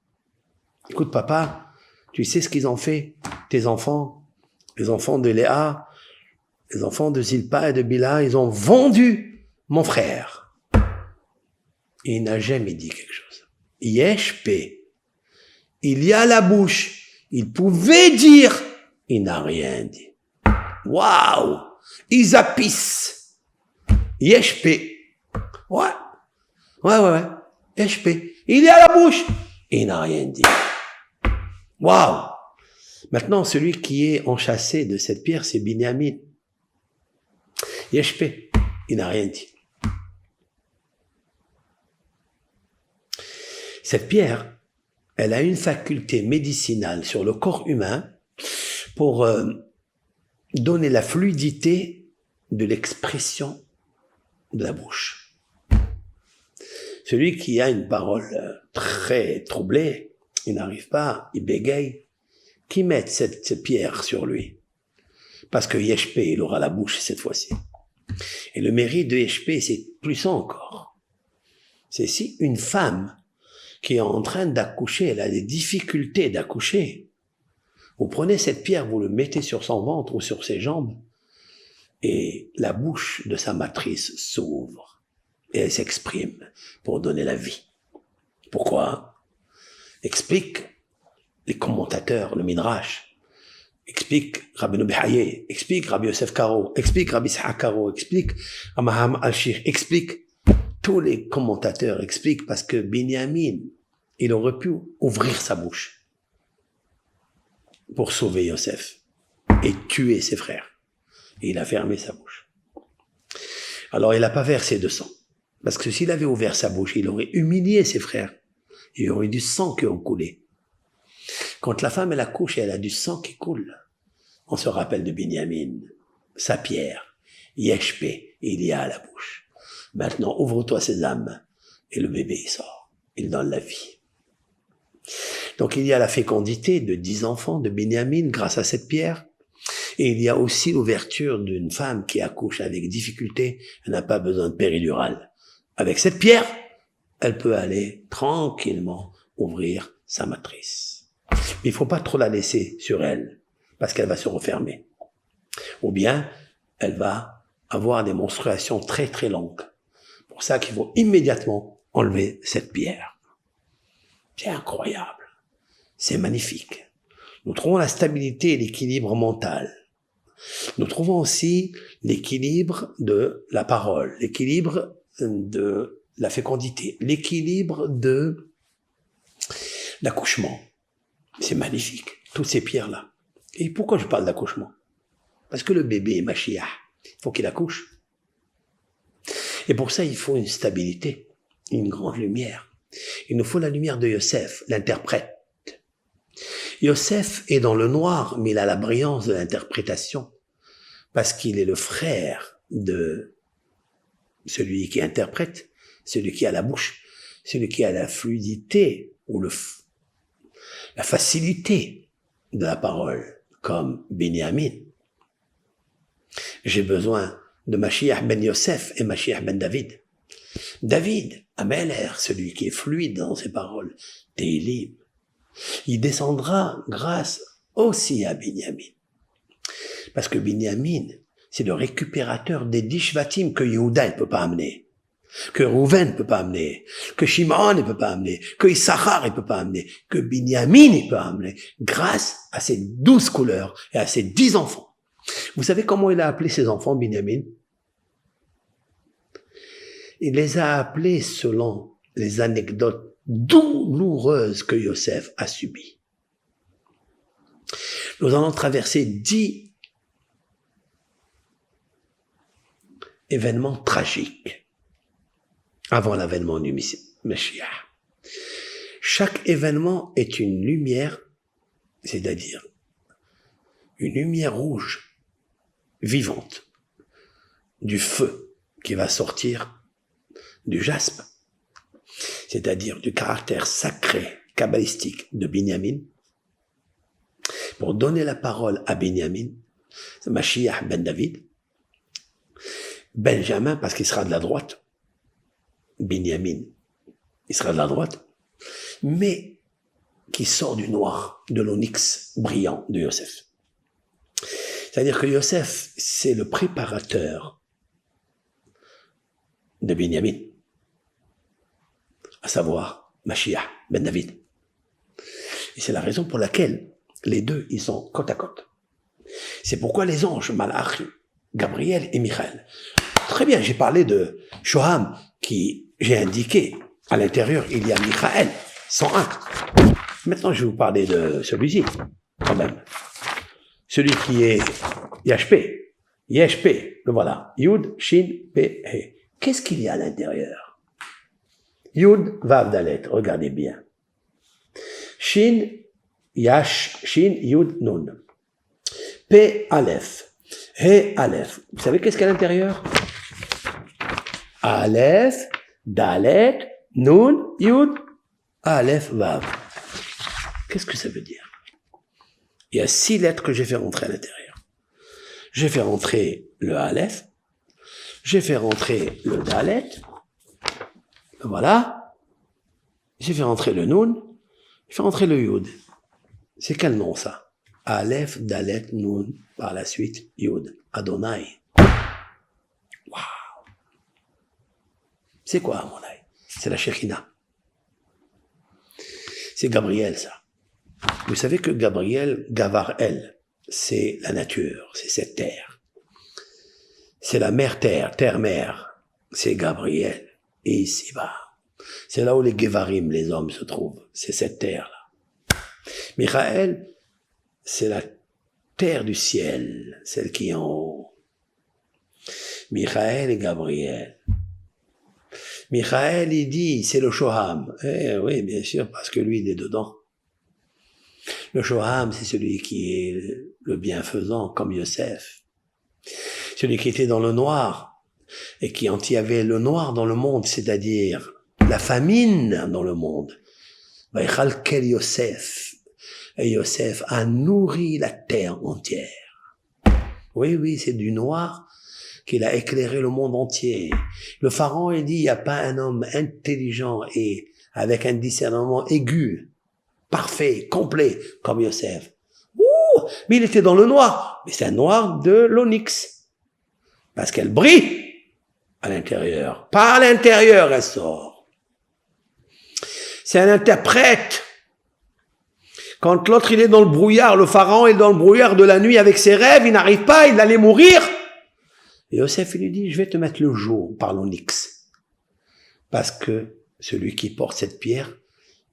Écoute, papa, tu sais ce qu'ils ont fait, tes enfants, les enfants de Léa, les enfants de Zilpa et de Bila, ils ont vendu mon frère. Et il n'a jamais dit quelque chose. Yeshpé. Il y a la bouche. Il pouvait dire. Il n'a rien dit. Waouh! Isapis. Yeshpé. Ouais. Yeshpé. Il y a la bouche. Il n'a rien dit. Waouh! Maintenant, celui qui est enchâssé de cette pierre, c'est Binyamin. Yeshpé. Il n'a rien dit. Cette pierre, elle a une faculté médicinale sur le corps humain pour donner la fluidité de l'expression de la bouche. Celui qui a une parole très troublée, il n'arrive pas, il bégaye, qui mette cette pierre sur lui. Parce que Yeshpé, il aura la bouche cette fois-ci. Et le mérite de Yeshpé, c'est plus ça encore. C'est si une femme qui est en train d'accoucher, elle a des difficultés d'accoucher. Vous prenez cette pierre, vous le mettez sur son ventre ou sur ses jambes, et la bouche de sa matrice s'ouvre, et elle s'exprime pour donner la vie. Pourquoi? Explique les commentateurs, le Midrash, explique Rabbi Behaye, explique Rabbi Yosef Karo, explique Rabbi Ishaq Karo, explique Amaham Al-Shir, explique. Tous les commentateurs expliquent parce que Binyamin, il aurait pu ouvrir sa bouche pour sauver Yosef et tuer ses frères. Et il a fermé sa bouche. Alors il n'a pas versé de sang. Parce que s'il avait ouvert sa bouche, il aurait humilié ses frères. Il y aurait du sang qui aurait coulé. Quand la femme elle accouche et elle a du sang qui coule, on se rappelle de Binyamin, sa pierre, Yeshpé, il y a à la bouche. Maintenant, ouvre-toi ses âmes et le bébé il sort. Il donne la vie. Donc il y a la fécondité de 10 enfants de Binyamin grâce à cette pierre. Et il y a aussi l'ouverture d'une femme qui accouche avec difficulté. Elle n'a pas besoin de péridurale. Avec cette pierre, elle peut aller tranquillement ouvrir sa matrice. Mais il faut pas trop la laisser sur elle, parce qu'elle va se refermer. Ou bien, elle va avoir des menstruations très très longues. Pour ça qu'il faut immédiatement enlever cette pierre. C'est incroyable. C'est magnifique. Nous trouvons la stabilité et l'équilibre mental. Nous trouvons aussi l'équilibre de la parole, l'équilibre de la fécondité, l'équilibre de l'accouchement. C'est magnifique, toutes ces pierres-là. Et pourquoi je parle d'accouchement? Parce que le bébé est Mashiach, il faut qu'il accouche. Et pour ça, il faut une stabilité, une grande lumière. Il nous faut la lumière de Yosef, l'interprète. Yosef est dans le noir, mais il a la brillance de l'interprétation, parce qu'il est le frère de celui qui interprète, celui qui a la bouche, celui qui a la fluidité ou la facilité de la parole, comme Binyamin. J'ai besoin de Mashiach ben Yosef et Mashiach ben David. David, Améler, celui qui est fluide dans ses paroles, Télim, il descendra grâce aussi à Binyamin. Parce que Binyamin, c'est le récupérateur des 10 Shvatim que Yehuda ne peut pas amener, que Rouven ne peut pas amener, que Shimon ne peut pas amener, que Issachar ne peut pas amener, que Binyamin ne peut amener, grâce à ces 12 couleurs et à ces 10 enfants. Vous savez comment il a appelé ses enfants, Binyamin? Il les a appelés selon les anecdotes douloureuses que Yosef a subies. Nous allons traverser 10 événements tragiques avant l'avènement du Meshiach. Chaque événement est une lumière, c'est-à-dire une lumière rouge, vivante, du feu qui va sortir du jaspe, c'est-à-dire du caractère sacré, kabbalistique de Binyamin, pour donner la parole à Binyamin, Mashiach ben David, Benjamin parce qu'il sera de la droite, Binyamin, il sera de la droite, mais qui sort du noir, de l'onyx brillant de Yosef. C'est-à-dire que Yosef, c'est le préparateur de Binyamin, à savoir Mashiach ben David. Et c'est la raison pour laquelle les deux, ils sont côte à côte. C'est pourquoi les anges, Malach, Gabriel et Michael. Très bien, j'ai parlé de Shoham, qui j'ai indiqué, à l'intérieur, il y a Michael, 101. Maintenant, je vais vous parler de celui-ci, quand même. Celui qui est Yeshpé, le voilà. Yud, Shin, Pe, He. Qu'est-ce qu'il y a à l'intérieur? Yud, Vav, Dalet, regardez bien. Shin, Yash, Shin, Yud, Nun. P, Aleph. He, Aleph. Vous savez qu'est-ce qu'il y a à l'intérieur? Aleph, Dalet, Nun, Yud, Aleph, Vav. Qu'est-ce que ça veut dire? Il y a 6 lettres que j'ai fait rentrer à l'intérieur. J'ai fait rentrer le Aleph, j'ai fait rentrer le Dalet, voilà, j'ai fait rentrer le Nun, j'ai fait rentrer le Yud. C'est quel nom ça? Aleph, Dalet, Nun, par la suite, Yud, Adonai. Waouh! C'est quoi, Adonai? C'est la Shekhina. C'est Gabriel, ça. Vous savez que Gabriel, Gavar-El, c'est la nature, c'est cette terre. C'est la mère-terre, terre-mère. C'est Gabriel. Et ici-bas. C'est là où les Gevarim, les hommes, se trouvent. C'est cette terre-là. Michael, c'est la terre du ciel, celle qui est en haut. Michael et Gabriel. Michael, il dit, c'est le Shoham. Eh oui, bien sûr, parce que lui, il est dedans. Le Shoham, c'est celui qui est le bienfaisant, comme Yosef. Celui qui était dans le noir, et qui, quand il y avait le noir dans le monde, c'est-à-dire la famine dans le monde, Vaïchalkel Yosef. Et Yosef a nourri la terre entière. Oui, c'est du noir qu'il a éclairé le monde entier. Le pharaon, il dit, il n'y a pas un homme intelligent et avec un discernement aigu, parfait, complet, comme Yosef. Ouh, mais il était dans le noir. Mais c'est un noir de l'onyx. Parce qu'elle brille à l'intérieur. Par l'intérieur, elle sort. C'est un interprète. Quand l'autre, il est dans le brouillard, le pharaon est dans le brouillard de la nuit avec ses rêves, il n'arrive pas, il allait mourir. Et Yosef, il lui dit, je vais te mettre le jour par l'onyx. Parce que celui qui porte cette pierre,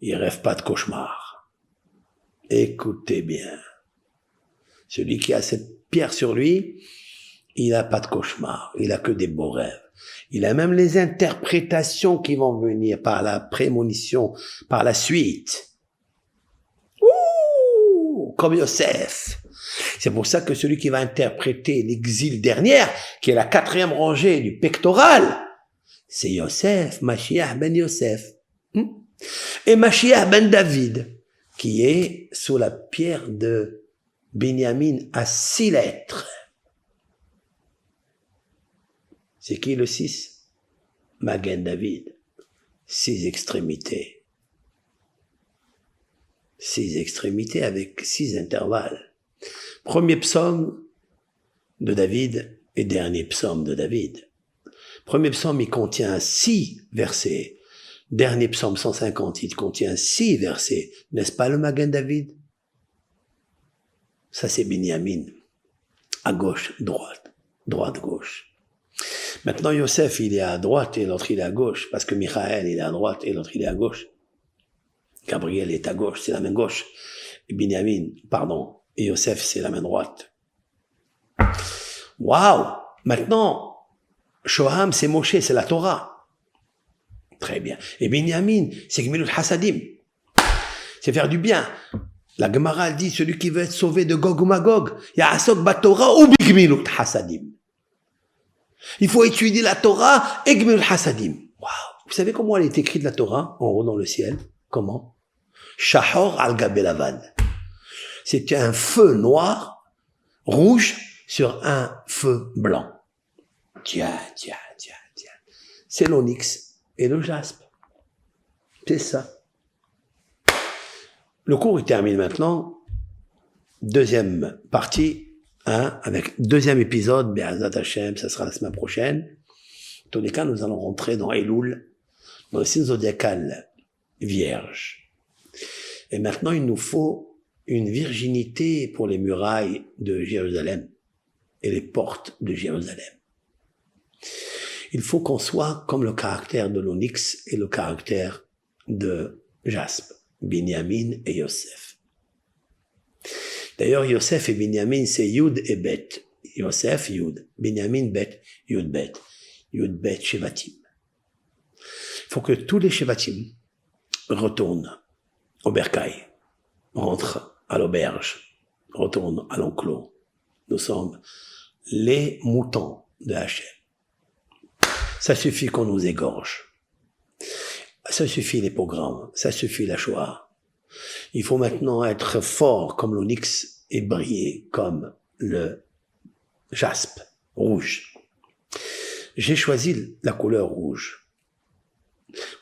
il rêve pas de cauchemar. Écoutez bien. Celui qui a cette pierre sur lui, il n'a pas de cauchemar. Il a que des beaux rêves. Il a même les interprétations qui vont venir par la prémonition, par la suite. Comme Yosef. C'est pour ça que celui qui va interpréter l'exil dernière, qui est la 4e rangée du pectoral, c'est Yosef, Mashiach ben Yosef. Et Mashiach ben David, qui est sous la pierre de Binyamin à 6 lettres. C'est qui le 6? Magen David. 6 extrémités. 6 extrémités avec 6 intervalles. Premier psaume de David et dernier psaume de David. Premier psaume, il contient 6 versets. Dernier psaume 150, il contient 6 versets. N'est-ce pas le Magen David? Ça, c'est Binyamin. À gauche, droite. Droite, gauche. Maintenant, Yosef, il est à droite et l'autre, il est à gauche. Parce que Michael, il est à droite et l'autre, il est à gauche. Gabriel est à gauche, c'est la main gauche. Et Binyamin, et Yosef, c'est la main droite. Waouh! Maintenant, Shoham, c'est Moshe, c'est la Torah. Très bien. Et Binyamin, c'est Gmilut Hasadim. C'est faire du bien. La Gemara dit, celui qui veut être sauvé de Gog ou Magog, Ya'asok Batorah ou Gmilut Hasadim. Il faut étudier la Torah et Gmilut Hasadim. Waouh! Vous savez comment elle est écrite, la Torah, en haut dans le ciel? Comment? Shahor al-Gabé Lavan. C'est un feu noir, rouge, sur un feu blanc. Tiens. C'est l'onyx et le jaspe. C'est ça. Le cours, il termine maintenant. Deuxième partie, avec deuxième épisode, Be'azat Hashem, ça sera la semaine prochaine. En tous les cas, nous allons rentrer dans Elul, dans le signe zodiacal vierge. Et maintenant, il nous faut une virginité pour les murailles de Jérusalem et les portes de Jérusalem. Il faut qu'on soit comme le caractère de l'onyx et le caractère de jaspe, Binyamin et Yosef. D'ailleurs, Yosef et Binyamin, c'est Yud et Bet. Yosef, Yud. Binyamin, Bet. Yud, Bet. Yud, Bet, Shevatim. Il faut que tous les Shevatim retournent au bercail, rentrent à l'auberge, retournent à l'enclos. Nous sommes les moutons de Hachem. Ça suffit qu'on nous égorge. Ça suffit les pogroms. Ça suffit la Shoah. Il faut maintenant être fort comme l'onyx et briller comme le jaspe rouge. J'ai choisi la couleur rouge.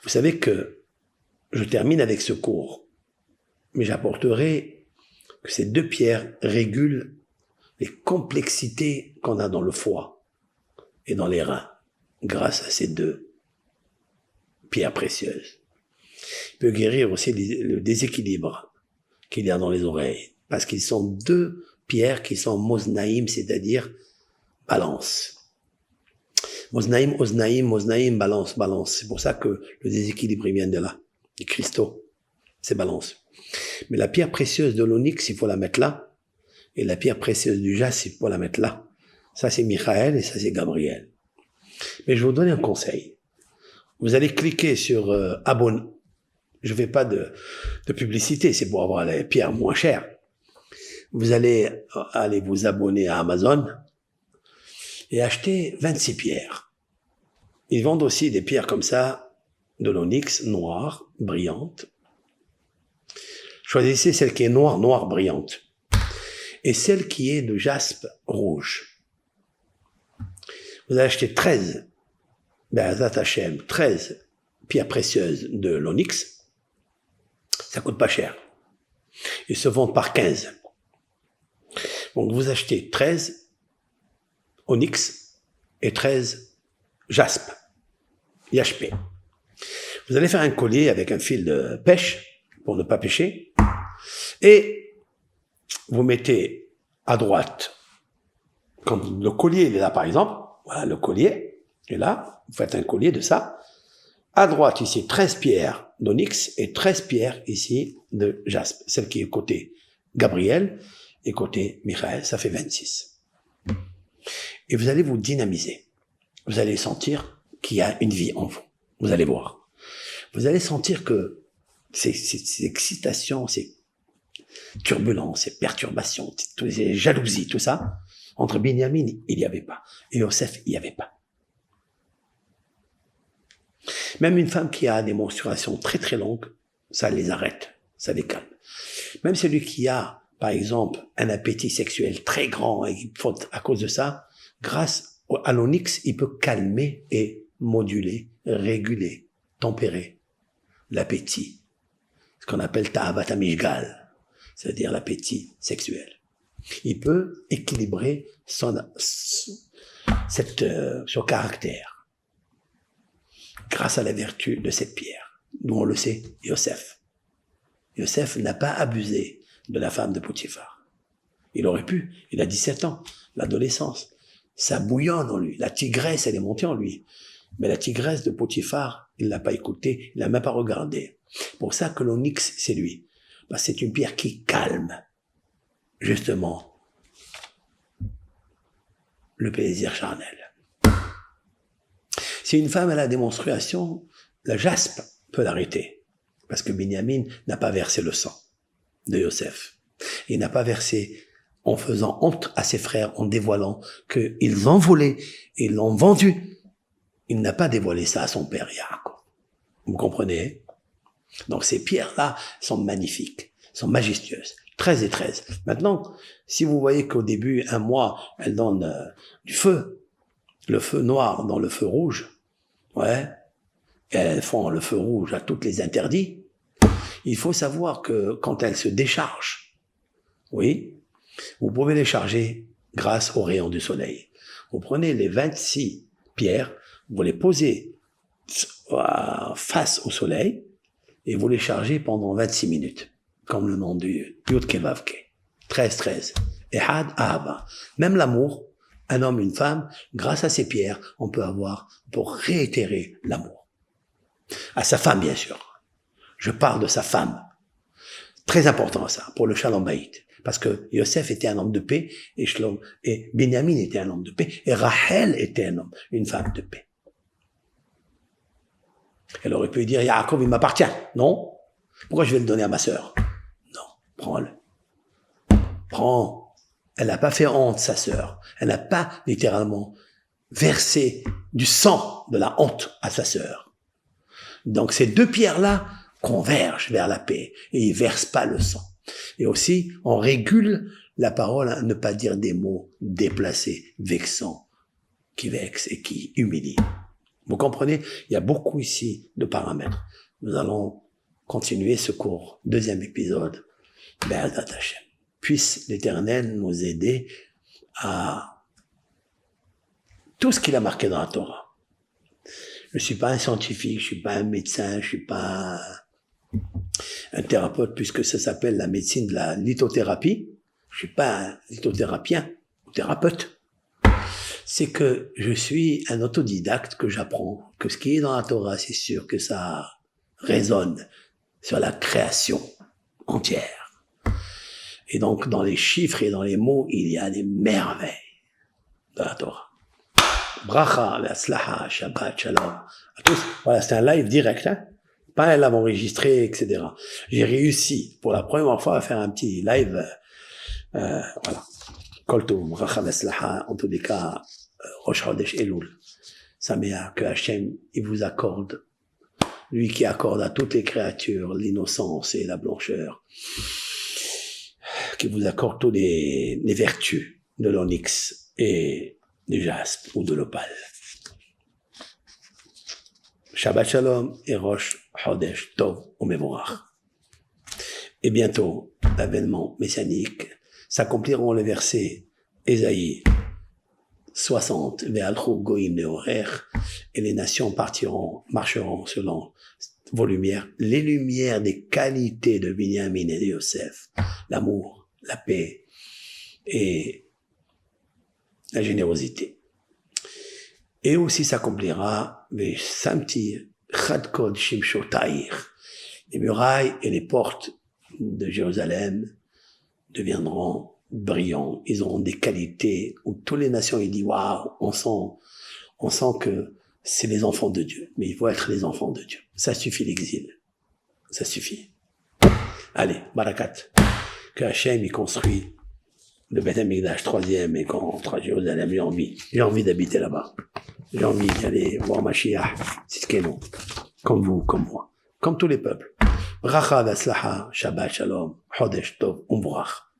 Vous savez que je termine avec ce cours, mais j'apporterai que ces 2 pierres régulent les complexités qu'on a dans le foie et dans les reins, grâce à ces 2 pierres précieuses. Il peut guérir aussi le déséquilibre qu'il y a dans les oreilles, parce qu'ils sont 2 pierres qui sont moznaïm, c'est-à-dire balance. Moznaïm, balance. C'est pour ça que le déséquilibre vient de là. Les cristaux, c'est balance. Mais la pierre précieuse de l'onyx, il faut la mettre là. Et la pierre précieuse du jaspe, il faut la mettre là. Ça, c'est Michael et ça, c'est Gabriel. Mais je vais vous donner un conseil. Vous allez cliquer sur abonner. Je ne fais pas de publicité, c'est pour avoir les pierres moins chères. Vous allez aller vous abonner à Amazon et acheter 26 pierres. Ils vendent aussi des pierres comme ça, de l'onyx noire, brillante. Choisissez celle qui est noire, brillante. Et celle qui est de jaspe rouge. Vous allez acheter 13, Be'ezrat Hashem, 13 pierres précieuses de l'onyx. Ça coûte pas cher. Ils se vendent par 15. Donc vous achetez 13 onyx et 13 jaspe, IHP. Vous allez faire un collier avec un fil de pêche pour ne pas pêcher. Et vous mettez à droite, comme le collier il est là par exemple, voilà le collier est là, vous faites un collier de ça. À droite ici 13 pierres d'onyx et 13 pierres ici de jaspe, celle qui est côté Gabriel et côté Michael, ça fait 26. Et vous allez vous dynamiser. Vous allez sentir qu'il y a une vie en vous. Vous allez voir. Vous allez sentir que ces excitations, ces turbulences, ces perturbations, ces jalousies, tout ça, entre Binyamin, il n'y avait pas. Et Yosef, il n'y avait pas. Même une femme qui a des menstruations très très longues, ça les arrête, ça les calme. Même celui qui a, par exemple, un appétit sexuel très grand et à cause de ça, grâce à l'onyx, il peut calmer et moduler, réguler, tempérer l'appétit. Ce qu'on appelle ta'avat hamishgal, c'est-à-dire l'appétit sexuel. Il peut équilibrer son caractère grâce à la vertu de cette pierre. Nous, on le sait, Yosef. Yosef n'a pas abusé de la femme de Potiphar. Il aurait pu, il a 17 ans, l'adolescence. Ça bouillonne en lui, la tigresse, elle est montée en lui. Mais la tigresse de Potiphar, il l'a pas écoutée, il l'a même pas regardée. Pour ça que l'onyx, c'est lui. Parce que c'est une pierre qui calme, justement, le plaisir charnel. Si une femme elle a des menstruations, la jaspe peut l'arrêter. Parce que Binyamin n'a pas versé le sang de Yosef. Il n'a pas versé en faisant honte à ses frères, en dévoilant qu'ils ont volé et l'ont vendu. Il n'a pas dévoilé ça à son père Yaakov. Vous comprenez? Donc ces pierres-là sont magnifiques, sont majestueuses. 13 et 13. Maintenant, si vous voyez qu'au début, un mois, elles donnent du feu, le feu noir dans le feu rouge, ouais, et elles font le feu rouge à toutes les interdits, il faut savoir que quand elles se déchargent, oui, vous pouvez les charger grâce aux rayons du soleil. Vous prenez les 26 pierres, vous les posez face au soleil et vous les chargez pendant 26 minutes. Comme le nom du Yud Kevavke. 13. Ehad Ahava. Même l'amour, un homme, une femme, grâce à ces pierres, on peut avoir pour réitérer l'amour. À sa femme, bien sûr. Je parle de sa femme. Très important ça, pour le Shalom Bayit. Parce que Yosef était un homme de paix, et Binyamin était un homme de paix, et Rachel était une femme de paix. Elle aurait pu dire, Yaakov, il m'appartient. Non. Pourquoi je vais le donner à ma sœur? Non. Prends-le. Prends. Elle n'a pas fait honte, sa sœur. Elle n'a pas, littéralement, versé du sang de la honte à sa sœur. Donc, ces deux pierres-là convergent vers la paix. Et ils versent pas le sang. Et aussi, on régule la parole à ne pas dire des mots déplacés, vexants, qui vexent et qui humilient. Vous comprenez? Il y a beaucoup ici de paramètres. Nous allons continuer ce cours. Deuxième épisode. Be'ezrat Hashem. Puisse l'Éternel nous aider à tout ce qu'il a marqué dans la Torah. Je suis pas un scientifique, je suis pas un médecin, je suis pas un thérapeute, puisque ça s'appelle la médecine de la lithothérapie. Je suis pas un lithothérapeute ou thérapeute. C'est que je suis un autodidacte, que j'apprends, que ce qui est dans la Torah, c'est sûr que ça résonne sur la création entière. Et donc, dans les chiffres et dans les mots, il y a des merveilles de la Torah. Bravo. Bracha, Ve'atzlacha, Shabbat, Shalom. À tous. Voilà, c'est un live direct, hein. Pas un live enregistré, etc. J'ai réussi, pour la première fois, à faire un petit live, voilà. Kol Tov, Bracha, Ve'atzlacha, en tous les cas, Rosh Chodesh Elul. Saméa, que Hachem, il vous accorde, lui qui accorde à toutes les créatures l'innocence et la blancheur, qui vous accorde toutes les vertus de l'onyx et du jaspe ou de l'opale. Shabbat Shalom et Rosh Chodesh Tov Umevorach. Et bientôt, l'avènement messianique, s'accompliront les versets Ésaïe 60, Ve'alchu goïm neorer, et les nations marcheront selon vos lumières, les lumières des qualités de Binyamin et de Yosef, l'amour, la paix et la générosité. Et aussi s'accomplira, Ve'samti chadkod shimsho ta'ir, les murailles et les portes de Jérusalem deviendront brillants, ils auront des qualités où toutes les nations, ils disent, waouh, on sent que c'est les enfants de Dieu, mais il faut être les enfants de Dieu. Ça suffit l'exil. Ça suffit. Allez, barakat. Que Hachem, il construit le Beth Amikdash 3e et qu'on rentre à Jérusalem, j'ai envie d'habiter là-bas. J'ai envie d'aller voir Mashiach, Tzidkenu, comme vous, comme moi, comme tous les peuples. Bracha v'atzlacha, Shabbat Shalom, Chodesh Tov, Umevorach.